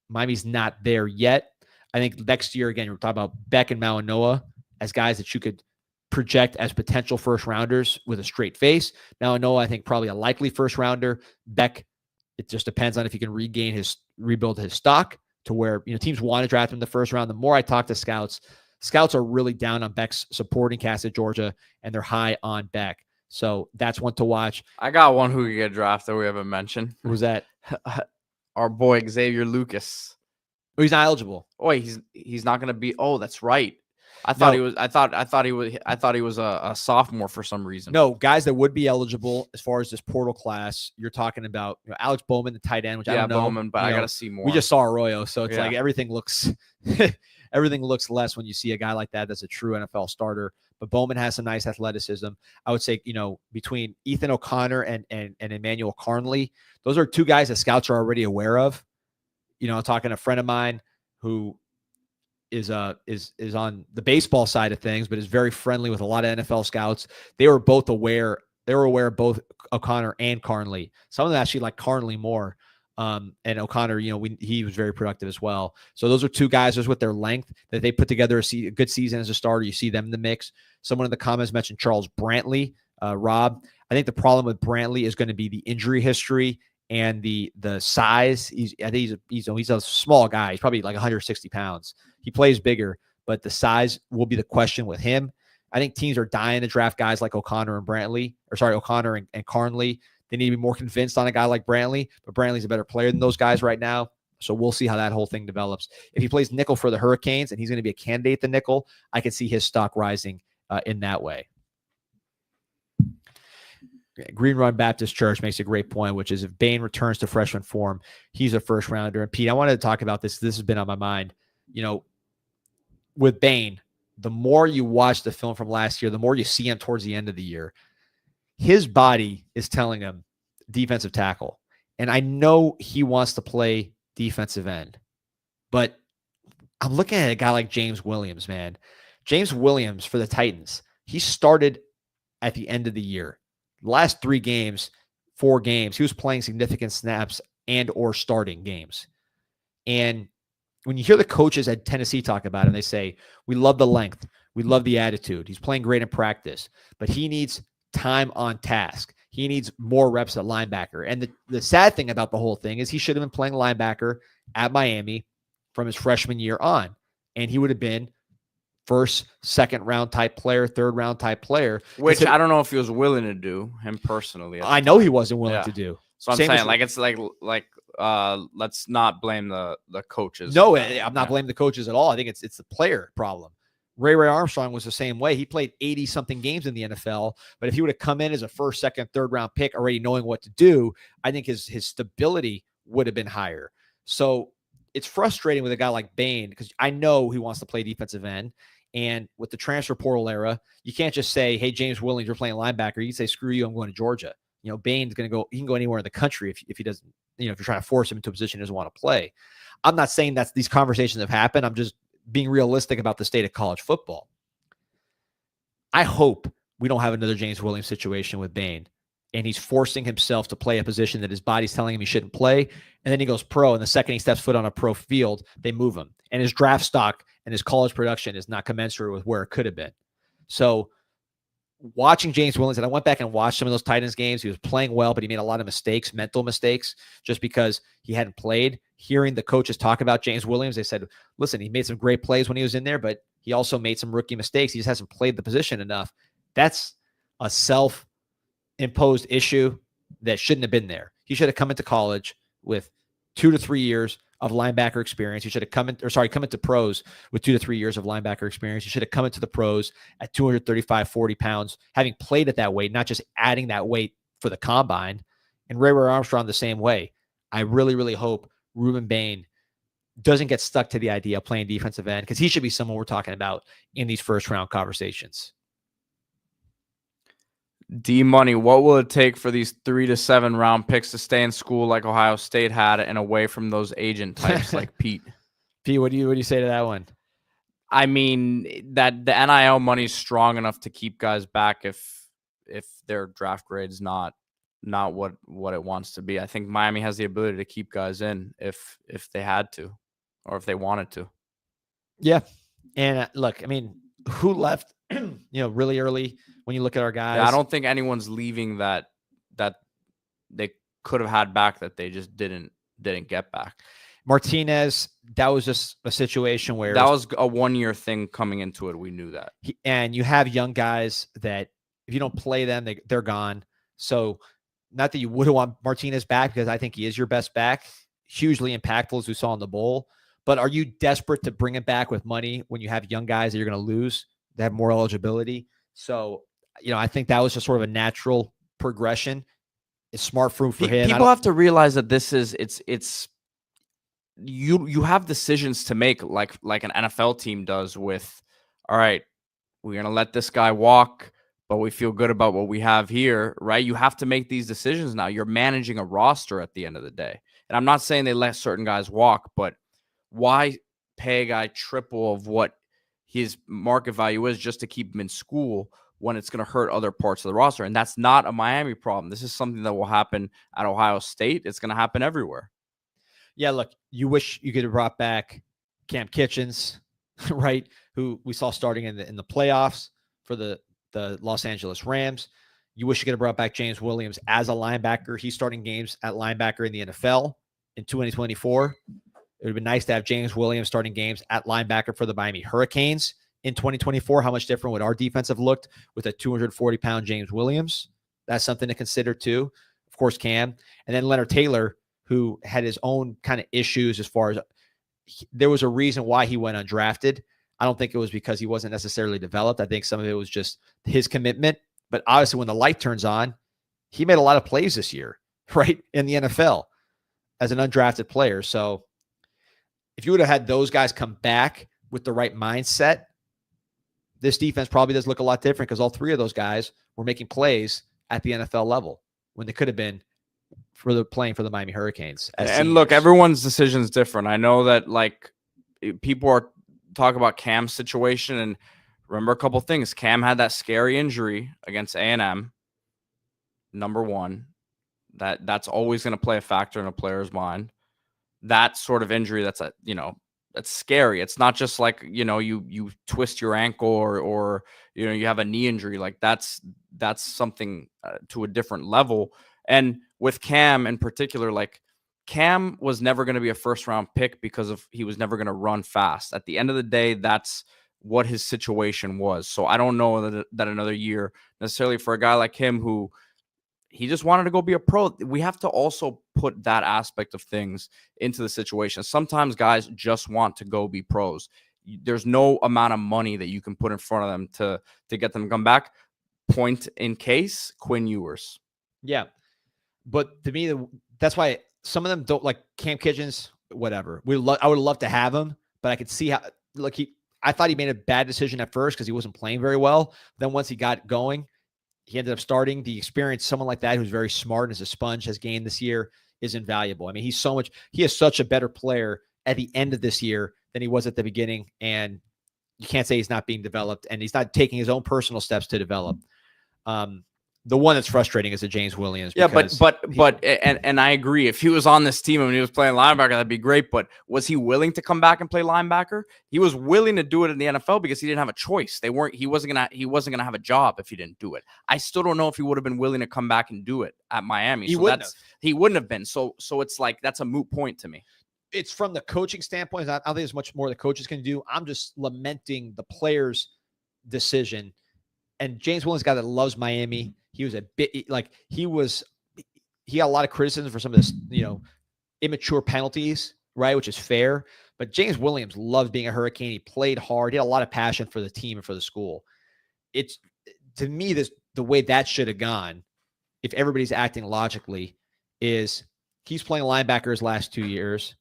Miami's not there yet. I think next year, again, we're talking about Beck and Mauigoa as guys that you could project as potential first-rounders with a straight face. Mauigoa, I think, probably a likely first-rounder. Beck, it just depends on if he can rebuild his stock to where teams want to draft him in the first round. The more I talk to scouts are really down on Beck's supporting cast at Georgia, and they're high on Beck. So that's one to watch. I got one who could get drafted we haven't mentioned. Who was that? Our boy Xavier Lucas. Oh, he's not eligible. Oh, he's not going to be. Oh, that's right. I thought he was a sophomore for some reason. No, guys that would be eligible as far as this portal class, you're talking about Alex Bowman, the tight end, which I don't know. Bowman, but I got to see more. We just saw Arroyo, so it's like everything looks less when you see a guy like that that's a true NFL starter. But Bowman has some nice athleticism. I would say, between Ethan O'Connor and Emmanuel Carnley, those are two guys that scouts are already aware of. I'm talking to a friend of mine who is on the baseball side of things, but is very friendly with a lot of NFL scouts. They were both aware. They were aware of both O'Connor and Carnley. Some of them actually like Carnley more. And O'Connor, he was very productive as well. So those are two guys just with their length that they put together a good season as a starter. You see them in the mix. Someone in the comments mentioned Charles Brantley. Rob, I think the problem with Brantley is going to be the injury history and the size. I think he's a small guy. He's probably like 160 pounds. He plays bigger, but the size will be the question with him. I think teams are dying to draft guys like O'Connor and Carnley. They need to be more convinced on a guy like Brantley, but Brantley's a better player than those guys right now. So we'll see how that whole thing develops. If he plays nickel for the Hurricanes and he's going to be a candidate at the nickel, I could see his stock rising in that way. Green Run Baptist Church makes a great point, which is if Bain returns to freshman form, he's a first rounder. And Pete, I wanted to talk about this. This has been on my mind. With Bain, the more you watch the film from last year, the more you see him towards the end of the year. His body is telling him defensive tackle. And I know he wants to play defensive end, but I'm looking at a guy like James Williams, man. James Williams for the Titans, he started at the end of the year. Last 4 games, he was playing significant snaps and or starting games. And when you hear the coaches at Tennessee talk about him, they say, we love the length. We love the attitude. He's playing great in practice, but he needs time on task. He needs more reps at linebacker. And the sad thing about the whole thing is he should have been playing linebacker at Miami from his freshman year on. And he would have been first, second round type player, third round type player. Which I don't know if he was willing to do, him personally. I know he wasn't willing to do. So I'm saying, it's let's not blame the coaches. No, I'm not blaming the coaches at all. I think it's the player problem. Ray Armstrong was the same way. He played 80-something games in the NFL, but if he would have come in as a first, second, third round pick already knowing what to do, I think his stability would have been higher. So it's frustrating with a guy like Bain because I know he wants to play defensive end. And with the transfer portal era, you can't just say, hey, James Williams, you're playing linebacker. You can say, screw you, I'm going to Georgia. Bain's going to go, he can go anywhere in the country if he doesn't, if you're trying to force him into a position he doesn't want to play. I'm not saying that these conversations have happened. I'm just being realistic about the state of college football. I hope we don't have another James Williams situation with Bain and he's forcing himself to play a position that his body's telling him he shouldn't play. And then he goes pro. And the second he steps foot on a pro field, they move him. And his draft stock and his college production is not commensurate with where it could have been. So watching James Williams, and I went back and watched some of those Titans games. He was playing well, but he made a lot of mistakes, mental mistakes, just because he hadn't played. Hearing the coaches talk about James Williams, they said, listen, he made some great plays when he was in there, but he also made some rookie mistakes. He just hasn't played the position enough. That's a self-imposed issue that shouldn't have been there. He should have come into college with 2 to 3 years of linebacker experience. He should have come into pros with 2 to 3 years of linebacker experience. He should have come into the pros at 235, 40 pounds, having played at that weight, not just adding that weight for the combine. And Ray Armstrong the same way. I really, really hope Ruben Bain doesn't get stuck to the idea of playing defensive end because he should be someone we're talking about in these first round conversations. D Money, what will it take for these 3 to 7 round picks to stay in school like Ohio State had and away from those agent types like Pete? Pete, what do you say to that one? I mean, that the NIL money is strong enough to keep guys back if their draft grade's not what it wants to be. I think Miami has the ability to keep guys in if they had to or if they wanted to. Yeah. And look, I mean, who left really early when you look at our guys? Yeah, I don't think anyone's leaving that they could have had back that they just didn't get back. Martinez, that was just a situation where that was a 1-year thing coming into it. We knew that. And you have young guys that if you don't play them, they're gone. So not that you wouldn't want Martinez back because I think he is your best back, hugely impactful as we saw in the bowl. But are you desperate to bring it back with money when you have young guys that you're going to lose that have more eligibility? So, I think that was just sort of a natural progression. It's smart fruit for him. People have to realize that this is it's you have decisions to make like an NFL team does with, all right, we're going to let this guy walk, but we feel good about what we have here, right? You have to make these decisions now. You're managing a roster at the end of the day. And I'm not saying they let certain guys walk, but why pay a guy triple of what his market value is just to keep him in school when it's going to hurt other parts of the roster? And that's not a Miami problem. This is something that will happen at Ohio State. It's going to happen everywhere. Yeah, look, you wish you could have brought back Cam Kitchens, right, who we saw starting in the playoffs for the Los Angeles Rams. You wish you could have brought back James Williams as a linebacker. He's starting games at linebacker in the NFL in 2024. It would have been nice to have James Williams starting games at linebacker for the Miami Hurricanes in 2024, how much different would our defense have looked with a 240-pound James Williams? That's something to consider too. Of course, Cam. And then Leonard Taylor, who had his own kind of issues as far as there was a reason why he went undrafted. I don't think it was because he wasn't necessarily developed. I think some of it was just his commitment. But obviously, when the light turns on, he made a lot of plays this year, right, in the NFL as an undrafted player. So if you would have had those guys come back with the right mindset, this defense probably does look a lot different because all three of those guys were making plays at the NFL level when they could have been playing for the Miami Hurricanes. And look, everyone's decision is different. I know that people are talking about Cam's situation, and remember a couple things. Cam had that scary injury against A&M. Number one, that's always going to play a factor in a player's mind. That sort of injury, that's scary. It's not just like, you twist your ankle or you have a knee injury. Like that's something to a different level. And with Cam in particular, like Cam was never going to be a first round pick because he was never going to run fast. At the end of the day, that's what his situation was. So I don't know that another year necessarily for a guy like him who he just wanted to go be a pro. We have to also put that aspect of things into the situation. Sometimes guys just want to go be pros. There's no amount of money that you can put in front of them to get them to come back. Point in case, Quinn Ewers. Yeah. But to me, that's why some of them don't like Cam Kitchens, whatever. I would love to have him, but I could see how, I thought he made a bad decision at first because he wasn't playing very well. Then once he got going, he ended up starting. The experience someone like that who's very smart and is a sponge has gained this year is invaluable. I mean, he is such a better player at the end of this year than he was at the beginning. And you can't say he's not being developed and he's not taking his own personal steps to develop. The one that's frustrating is the James Williams. Yeah, but I agree. If he was on this team and he was playing linebacker, that'd be great. But was he willing to come back and play linebacker? He was willing to do it in the NFL because he didn't have a choice. He wasn't gonna have a job if he didn't do it. I still don't know if he would have been willing to come back and do it at Miami. He wouldn't have been. So it's like that's a moot point to me. It's from the coaching standpoint. I don't think there's much more the coaches can do. I'm just lamenting the players' decision. And James Williams, a guy that loves Miami. He was he got a lot of criticism for some of this, immature penalties, right? Which is fair. But James Williams loves being a Hurricane. He played hard. He had a lot of passion for the team and for the school. It's, to me, the way that should have gone, if everybody's acting logically, is he's playing linebacker his last 2 years.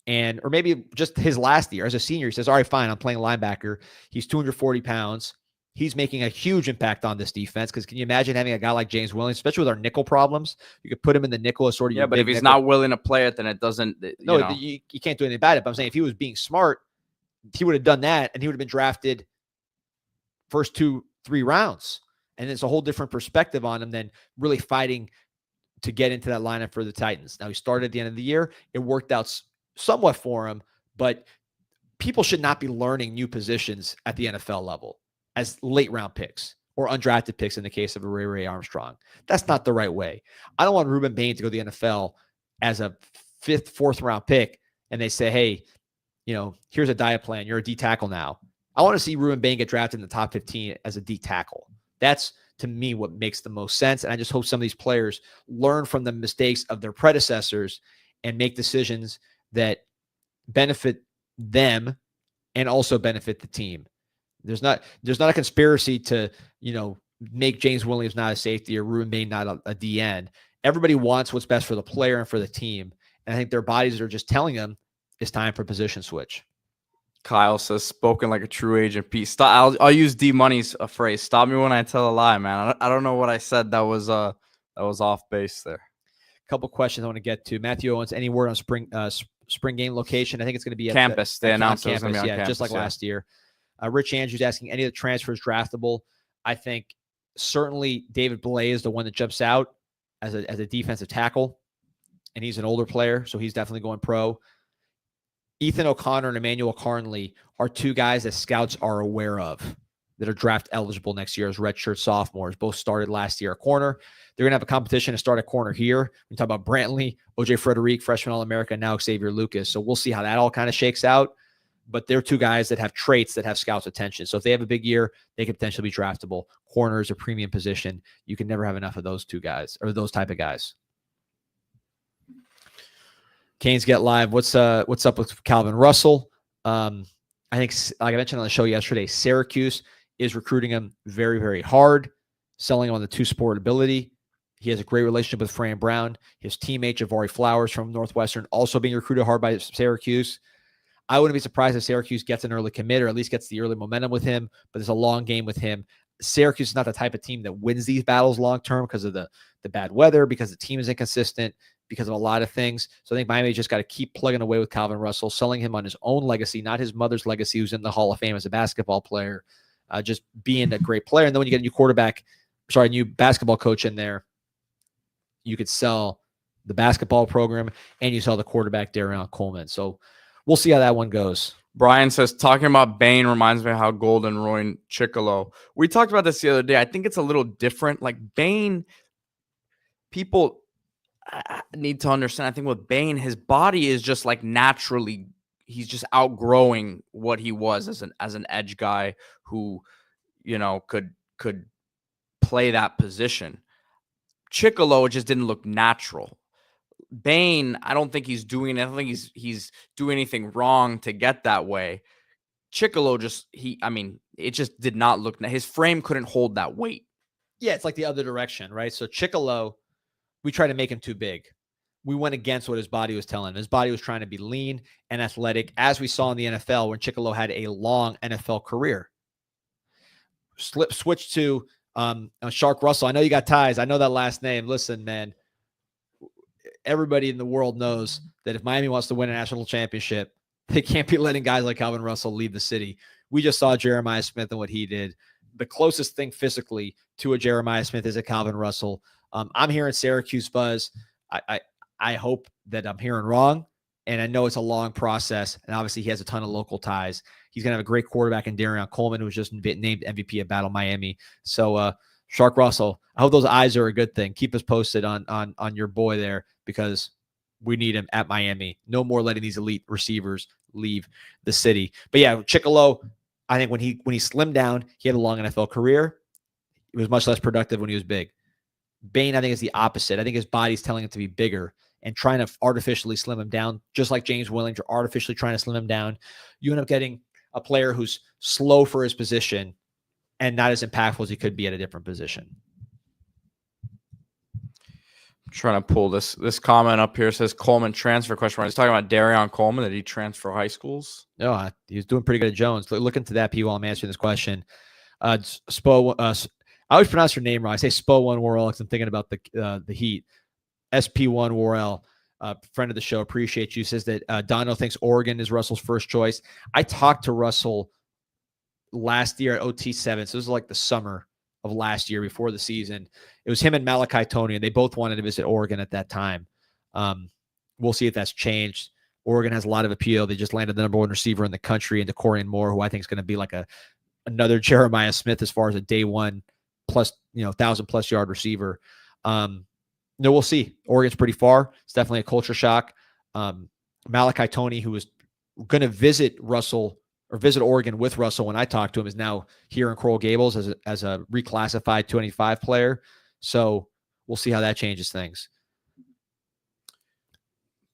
Or maybe just his last year as a senior, he says, all right, fine, I'm playing linebacker. He's 240 pounds. He's making a huge impact on this defense because can you imagine having a guy like James Williams, especially with our nickel problems? You could put him in the nickel as sort of but if he's not willing to play it, then it doesn't. You can't do anything about it. But I'm saying if he was being smart, he would have done that and he would have been drafted first 2-3 rounds. And it's a whole different perspective on him than really fighting to get into that lineup for the Titans. Now he started at the end of the year. It worked out somewhat for him, but people should not be learning new positions at the NFL level as late round picks or undrafted picks in the case of a Ray Armstrong. That's not the right way. I don't want Ruben Bain to go to the NFL as a 5th, 4th round pick and they say, hey, here's a diet plan. You're a D tackle now. I want to see Ruben Bain get drafted in the top 15 as a D tackle. That's, to me, what makes the most sense. And I just hope some of these players learn from the mistakes of their predecessors and make decisions that benefit them and also benefit the team. There's not a conspiracy to, make James Williams not a safety or Ruben Bain not a DN. Everybody wants what's best for the player and for the team. And I think their bodies are just telling them it's time for position switch. Kyle says, spoken like a true agent. Pete, stop. I'll use D Money's phrase. Stop me when I tell a lie, man. I don't know what I said. That was off base there. A couple questions I want to get to. Matthew Owens, any word on spring game location? I think it's going to be at campus. They announced campus. On campus, just like last year. Rich Andrews asking, any of the transfers draftable? I think certainly David Blay is the one that jumps out as a defensive tackle, and he's an older player, so he's definitely going pro. Ethan O'Connor and Emmanuel Carnley are 2 guys that scouts are aware of that are draft eligible next year as redshirt sophomores. Both started last year at corner. They're going to have a competition to start at corner here. We talk about Brantley, OJ Frederic, freshman All-America, and now Xavier Lucas. So we'll see how that all kind of shakes out. but they're two guys that have traits that have scouts' attention. So if they have a big year, they could potentially be draftable. Corner is a premium position. You can never have enough of those two guys or those type of guys. Canes Get Live. What's up with Calvin Russell? I think, like I mentioned on the show yesterday, Syracuse is recruiting him very, very hard, selling him on the two-sport ability. He has a great relationship with Fran Brown. His teammate, Jabari Flowers from Northwestern, also being recruited hard by Syracuse. I wouldn't be surprised if Syracuse gets an early commit or at least gets the early momentum with him, but there's a long game with him. Syracuse is not the type of team that wins these battles long-term because of the bad weather, because the team is inconsistent, because of a lot of things. So I think Miami just got to keep plugging away with Calvin Russell, selling him on his own legacy, not his mother's legacy, who's in the Hall of Fame as a basketball player, just being a great player. And then when you get a new basketball coach in there, you could sell the basketball program and you sell the quarterback, Darion Coleman. So we'll see how that one goes. Brian says, talking about Bain reminds me of how Golden ruined Chicolo. We talked about this the other day. I think it's a little different. Like Bain, people need to understand, I think with Bain, his body is just like naturally, he's just outgrowing what he was as an edge guy who, could play that position. Chicolo just didn't look natural. Bain, I don't think he's doing anything wrong to get that way. Chicolo it just did not look, his frame couldn't hold that weight. Yeah, it's like the other direction, right? So Chicolo, we tried to make him too big. We went against what his body was telling him. His body was trying to be lean and athletic, as we saw in the NFL when Chicolo had a long NFL career. Switch to Shark Russell. I know you got ties. I know that last name. Listen, man, everybody in the world knows that if Miami wants to win a national championship, they can't be letting guys like Calvin Russell leave the city. We just saw Jeremiah Smith and what he did. The closest thing physically to a Jeremiah Smith is a Calvin Russell. I'm hearing Syracuse buzz. I hope that I'm hearing wrong, and I know it's a long process, and obviously he has a ton of local ties. He's going to have a great quarterback in Darion Coleman, who was just named MVP at Battle Miami. So Shark Russell, I hope those eyes are a good thing. Keep us posted on your boy there, because we need him at Miami. No more letting these elite receivers leave the city. But yeah, Chicolo, I think when he slimmed down, he had a long NFL career. He was much less productive when he was big. Bain, I think, is the opposite. I think his body's telling him to be bigger and trying to artificially slim him down, just like James Williams are artificially trying to slim him down. You end up getting a player who's slow for his position and not as impactful as he could be at a different position. I'm trying to pull this comment up here. It says Coleman transfer question. He's talking about Darion Coleman. Did he transfer high schools? No, he was doing pretty good at Jones. Look into that, P, while I'm answering this question. I always pronounce your name wrong. I say Spo1 Worrell because I'm thinking about the Heat. SP1 Worrell, friend of the show, appreciate you, says that Dono thinks Oregon is Russell's first choice. I talked to Russell last year at OT7, so this was like the summer of last year before the season. It was him and Malachi Tony, and they both wanted to visit Oregon at that time. We'll see if that's changed. Oregon has a lot of appeal. They just landed the number one receiver in the country, into Corian Moore, who I think is going to be like another Jeremiah Smith as far as a day one plus 1,000+ yard receiver. No, we'll see. Oregon's pretty far. It's definitely a culture shock. Malachi Tony, who was going to visit Oregon with Russell when I talked to him, is now here in Coral Gables as a reclassified 295 player. So we'll see how that changes things.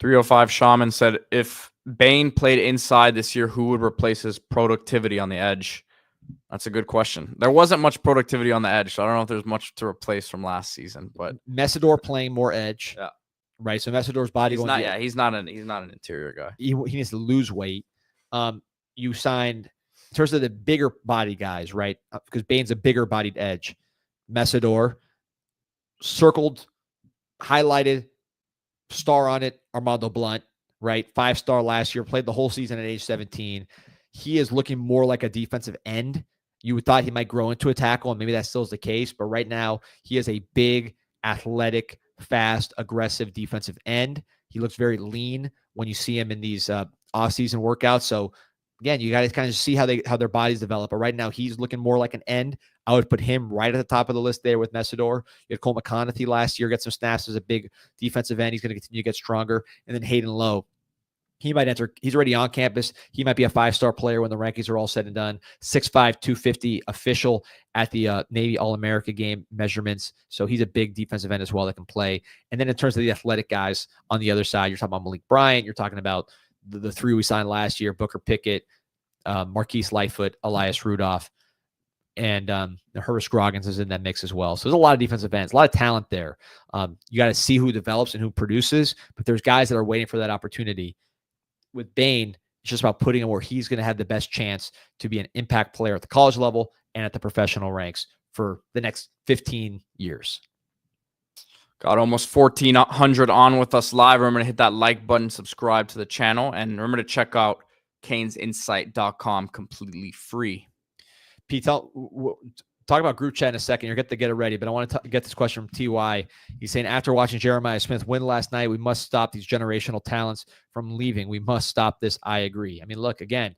305 Shaman said, if Bain played inside this year, who would replace his productivity on the edge? That's a good question. There wasn't much productivity on the edge, so I don't know if there's much to replace from last season. But Messidor playing more edge, yeah, right? So Messidor's body he's not an interior guy. He needs to lose weight. You signed in terms of the bigger body guys, right? Because Bain's a bigger bodied edge. Messidor, circled, highlighted, star on it. Armando Blunt, right? 5-star last year, played the whole season at age 17. He is looking more like a defensive end. You thought he might grow into a tackle, and maybe that still is the case. But right now, he is a big, athletic, fast, aggressive defensive end. He looks very lean when you see him in these off-season workouts. So, again, you got to kind of see how their bodies develop. But right now, he's looking more like an end. I would put him right at the top of the list there with Messidor. You had Cole McConaughey last year, get some snaps as a big defensive end. He's going to continue to get stronger. And then Hayden Lowe. He might enter. He's already on campus. He might be a 5-star player when the rankings are all said and done. 6'5", 250 official at the Navy All-America game measurements. So he's a big defensive end as well that can play. And then in terms of the athletic guys on the other side, you're talking about Malik Bryant. You're talking about the 3 we signed last year, Booker Pickett, Marquise Lightfoot, Elias Rudolph, and Herbert Scroggins is in that mix as well. So there's a lot of defensive ends, a lot of talent there. You got to see who develops and who produces, but there's guys that are waiting for that opportunity. With Bain, it's just about putting him where he's going to have the best chance to be an impact player at the college level and at the professional ranks for the next 15 years. Got almost 1,400 on with us live. Remember to hit that like button, subscribe to the channel, and remember to check out canesinsight.com completely free. Pete, talk about group chat in a second. You're going to get it ready, but I want to get this question from TY. He's saying, after watching Jeremiah Smith win last night, we must stop these generational talents from leaving. We must stop this. I agree. I mean, look, again,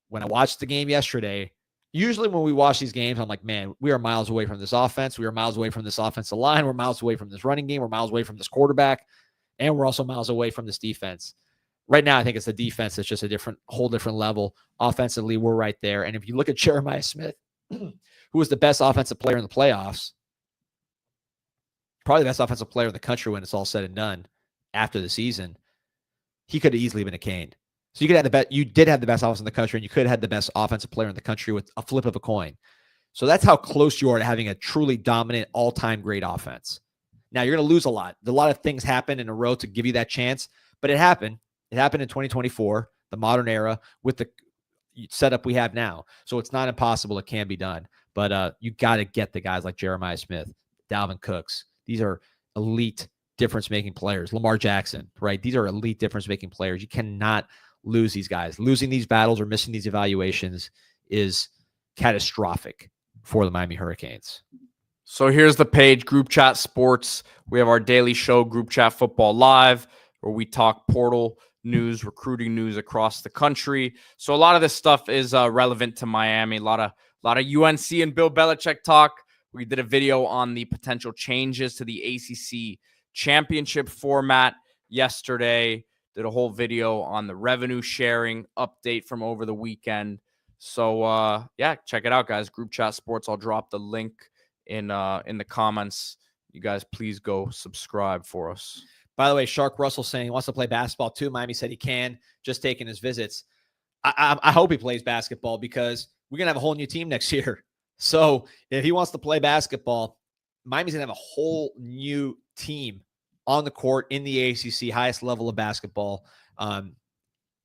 when I watched the game yesterday, usually when we watch these games, I'm like, man, we are miles away from this offense. We are miles away from this offensive line. We're miles away from this running game. We're miles away from this quarterback. And we're also miles away from this defense. Right now, I think it's the defense that's just a whole different level. Offensively, we're right there. And if you look at Jeremiah Smith, who was the best offensive player in the playoffs, probably the best offensive player in the country when it's all said and done after the season, he could have easily been a Cane. So you did have the best offense in the country, and you could have had the best offensive player in the country with a flip of a coin. So that's how close you are to having a truly dominant, all-time great offense. Now, you're going to lose a lot. A lot of things happen in a row to give you that chance, but it happened. It happened in 2024, the modern era, with the setup we have now. So it's not impossible. It can be done. But you got to get the guys like Jeremiah Smith, Dalvin Cooks. These are elite difference-making players. Lamar Jackson, right? These are elite difference-making players. You cannot lose these guys. Losing these battles or missing these evaluations is catastrophic for the Miami Hurricanes. So here's the page, Group Chat Sports. We have our daily show, Group Chat Football Live, where we talk portal news, recruiting news across the country. So a lot of this stuff is relevant to Miami. A lot of UNC and Bill Belichick talk. We did a video on the potential changes to the ACC championship format yesterday. Did a whole video on the revenue sharing update from over the weekend. So yeah, check it out, guys. Group Chat Sports. I'll drop the link in the comments. You guys, please go subscribe for us. By the way, Shark Russell saying he wants to play basketball too. Miami said he can, just taking his visits. I hope he plays basketball because we're going to have a whole new team next year. So if he wants to play basketball, Miami's going to have a whole new team on the court in the ACC, highest level of basketball. And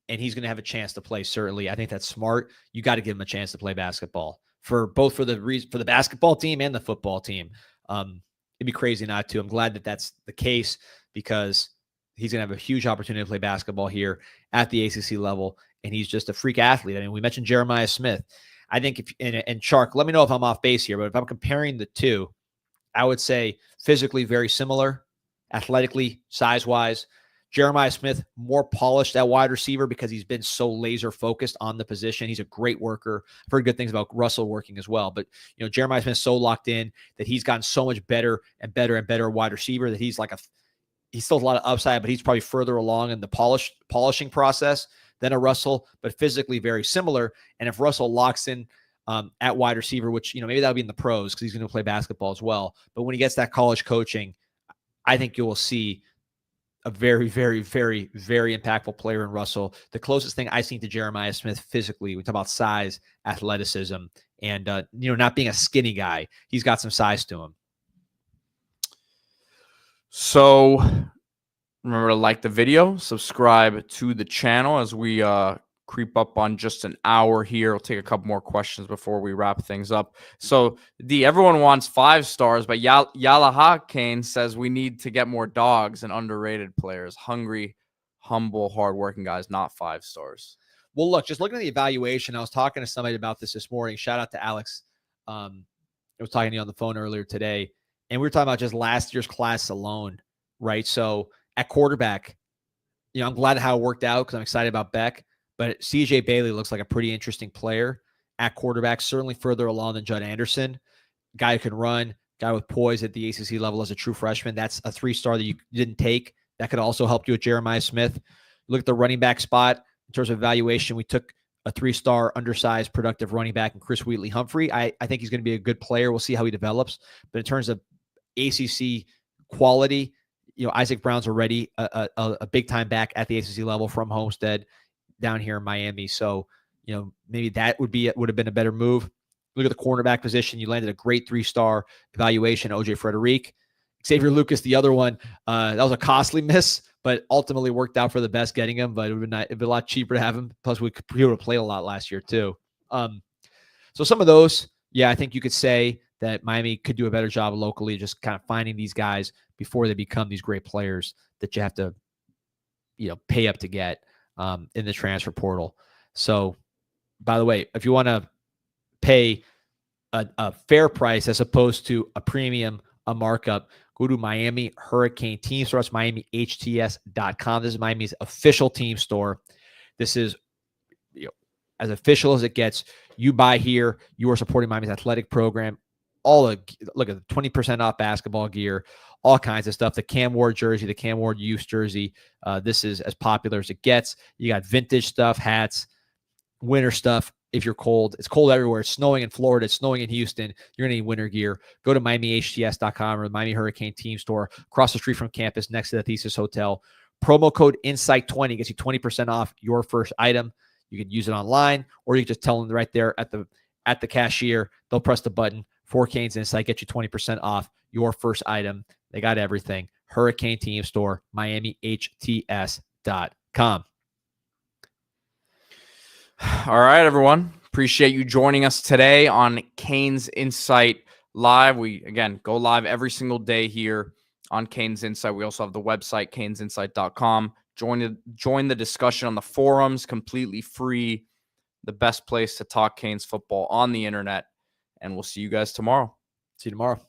he's going to have a chance to play, certainly. I think that's smart. You got to give him a chance to play basketball for the basketball team and the football team. It'd be crazy not to. I'm glad that that's the case because he's going to have a huge opportunity to play basketball here at the ACC level, and he's just a freak athlete. I mean, we mentioned Jeremiah Smith. I think and Shark, let me know if I'm off base here, but if I'm comparing the two, I would say physically very similar, athletically, size-wise. Jeremiah Smith, more polished at wide receiver because he's been so laser focused on the position. He's a great worker. I've heard good things about Russell working as well. But, Jeremiah Smith's so locked in that he's gotten so much better and better and better wide receiver that he's he still has a lot of upside, but he's probably further along in the polishing process than a Russell, but physically very similar. And if Russell locks in at wide receiver, which, maybe that'll be in the pros because he's going to play basketball as well. But when he gets that college coaching, I think you will see a very, very, very, very impactful player in Russell. The closest thing I've seen to Jeremiah Smith physically, we talk about size, athleticism, and, not being a skinny guy. He's got some size to him. So remember to like the video, subscribe to the channel as we creep up on just an hour here. We'll take a couple more questions before we wrap things up. So everyone wants 5 stars, but Yalaha Kane says we need to get more dogs and underrated players, hungry, humble, hardworking guys, not 5 stars. Well, look, just looking at the evaluation, I was talking to somebody about this morning. Shout out to Alex. I was talking to you on the phone earlier today, and we were talking about just last year's class alone, right? So at quarterback, I'm glad how it worked out because I'm excited about Beck. But CJ Bailey looks like a pretty interesting player at quarterback, certainly further along than Judd Anderson. Guy who can run, guy with poise at the ACC level as a true freshman. That's a 3-star that you didn't take. That could also help you with Jeremiah Smith. Look at the running back spot in terms of evaluation. We took a 3-star, undersized, productive running back in Chris Wheatley-Humphrey. I think he's going to be a good player. We'll see how he develops. But in terms of ACC quality, Isaac Brown's already a big-time back at the ACC level from Homestead down here in Miami. So, maybe that would have been a better move. Look at the cornerback position. You landed a great 3-star evaluation, OJ Frederic. Xavier Lucas, the other one, that was a costly miss, but ultimately worked out for the best getting him. But it'd be a lot cheaper to have him. Plus, he would have played a lot last year too. So some of those, I think you could say that Miami could do a better job locally, just kind of finding these guys before they become these great players that you have to, pay up to get in the transfer portal. So, by the way, if you want to pay a fair price as opposed to a premium, a markup, go to Miami Hurricane Team Store. It's MiamiHTS.com. This is Miami's official team store. This is as official as it gets. You buy here, you are supporting Miami's athletic program. Look at the 20% off basketball gear, all kinds of stuff. The Cam Ward jersey, the Cam Ward Youth jersey. This is as popular as it gets. You got vintage stuff, hats, winter stuff. If you're cold, it's cold everywhere. It's snowing in Florida. It's snowing in Houston. You're going to need winter gear. Go to MiamiHTS.com or the Miami Hurricane Team Store across the street from campus next to the Thesis Hotel. Promo code INSIGHT20 gets you 20% off your first item. You can use it online, or you can just tell them right there at the cashier. They'll press the button. 4 Canes Insight, get you 20% off your first item. They got everything. Hurricane Team Store, MiamiHTS.com. All right, everyone. Appreciate you joining us today on Canes Insight Live. We, again, go live every single day here on Canes Insight. We also have the website, canesinsight.com. Join the discussion on the forums, completely free. The best place to talk Canes football on the internet. And we'll see you guys tomorrow. See you tomorrow.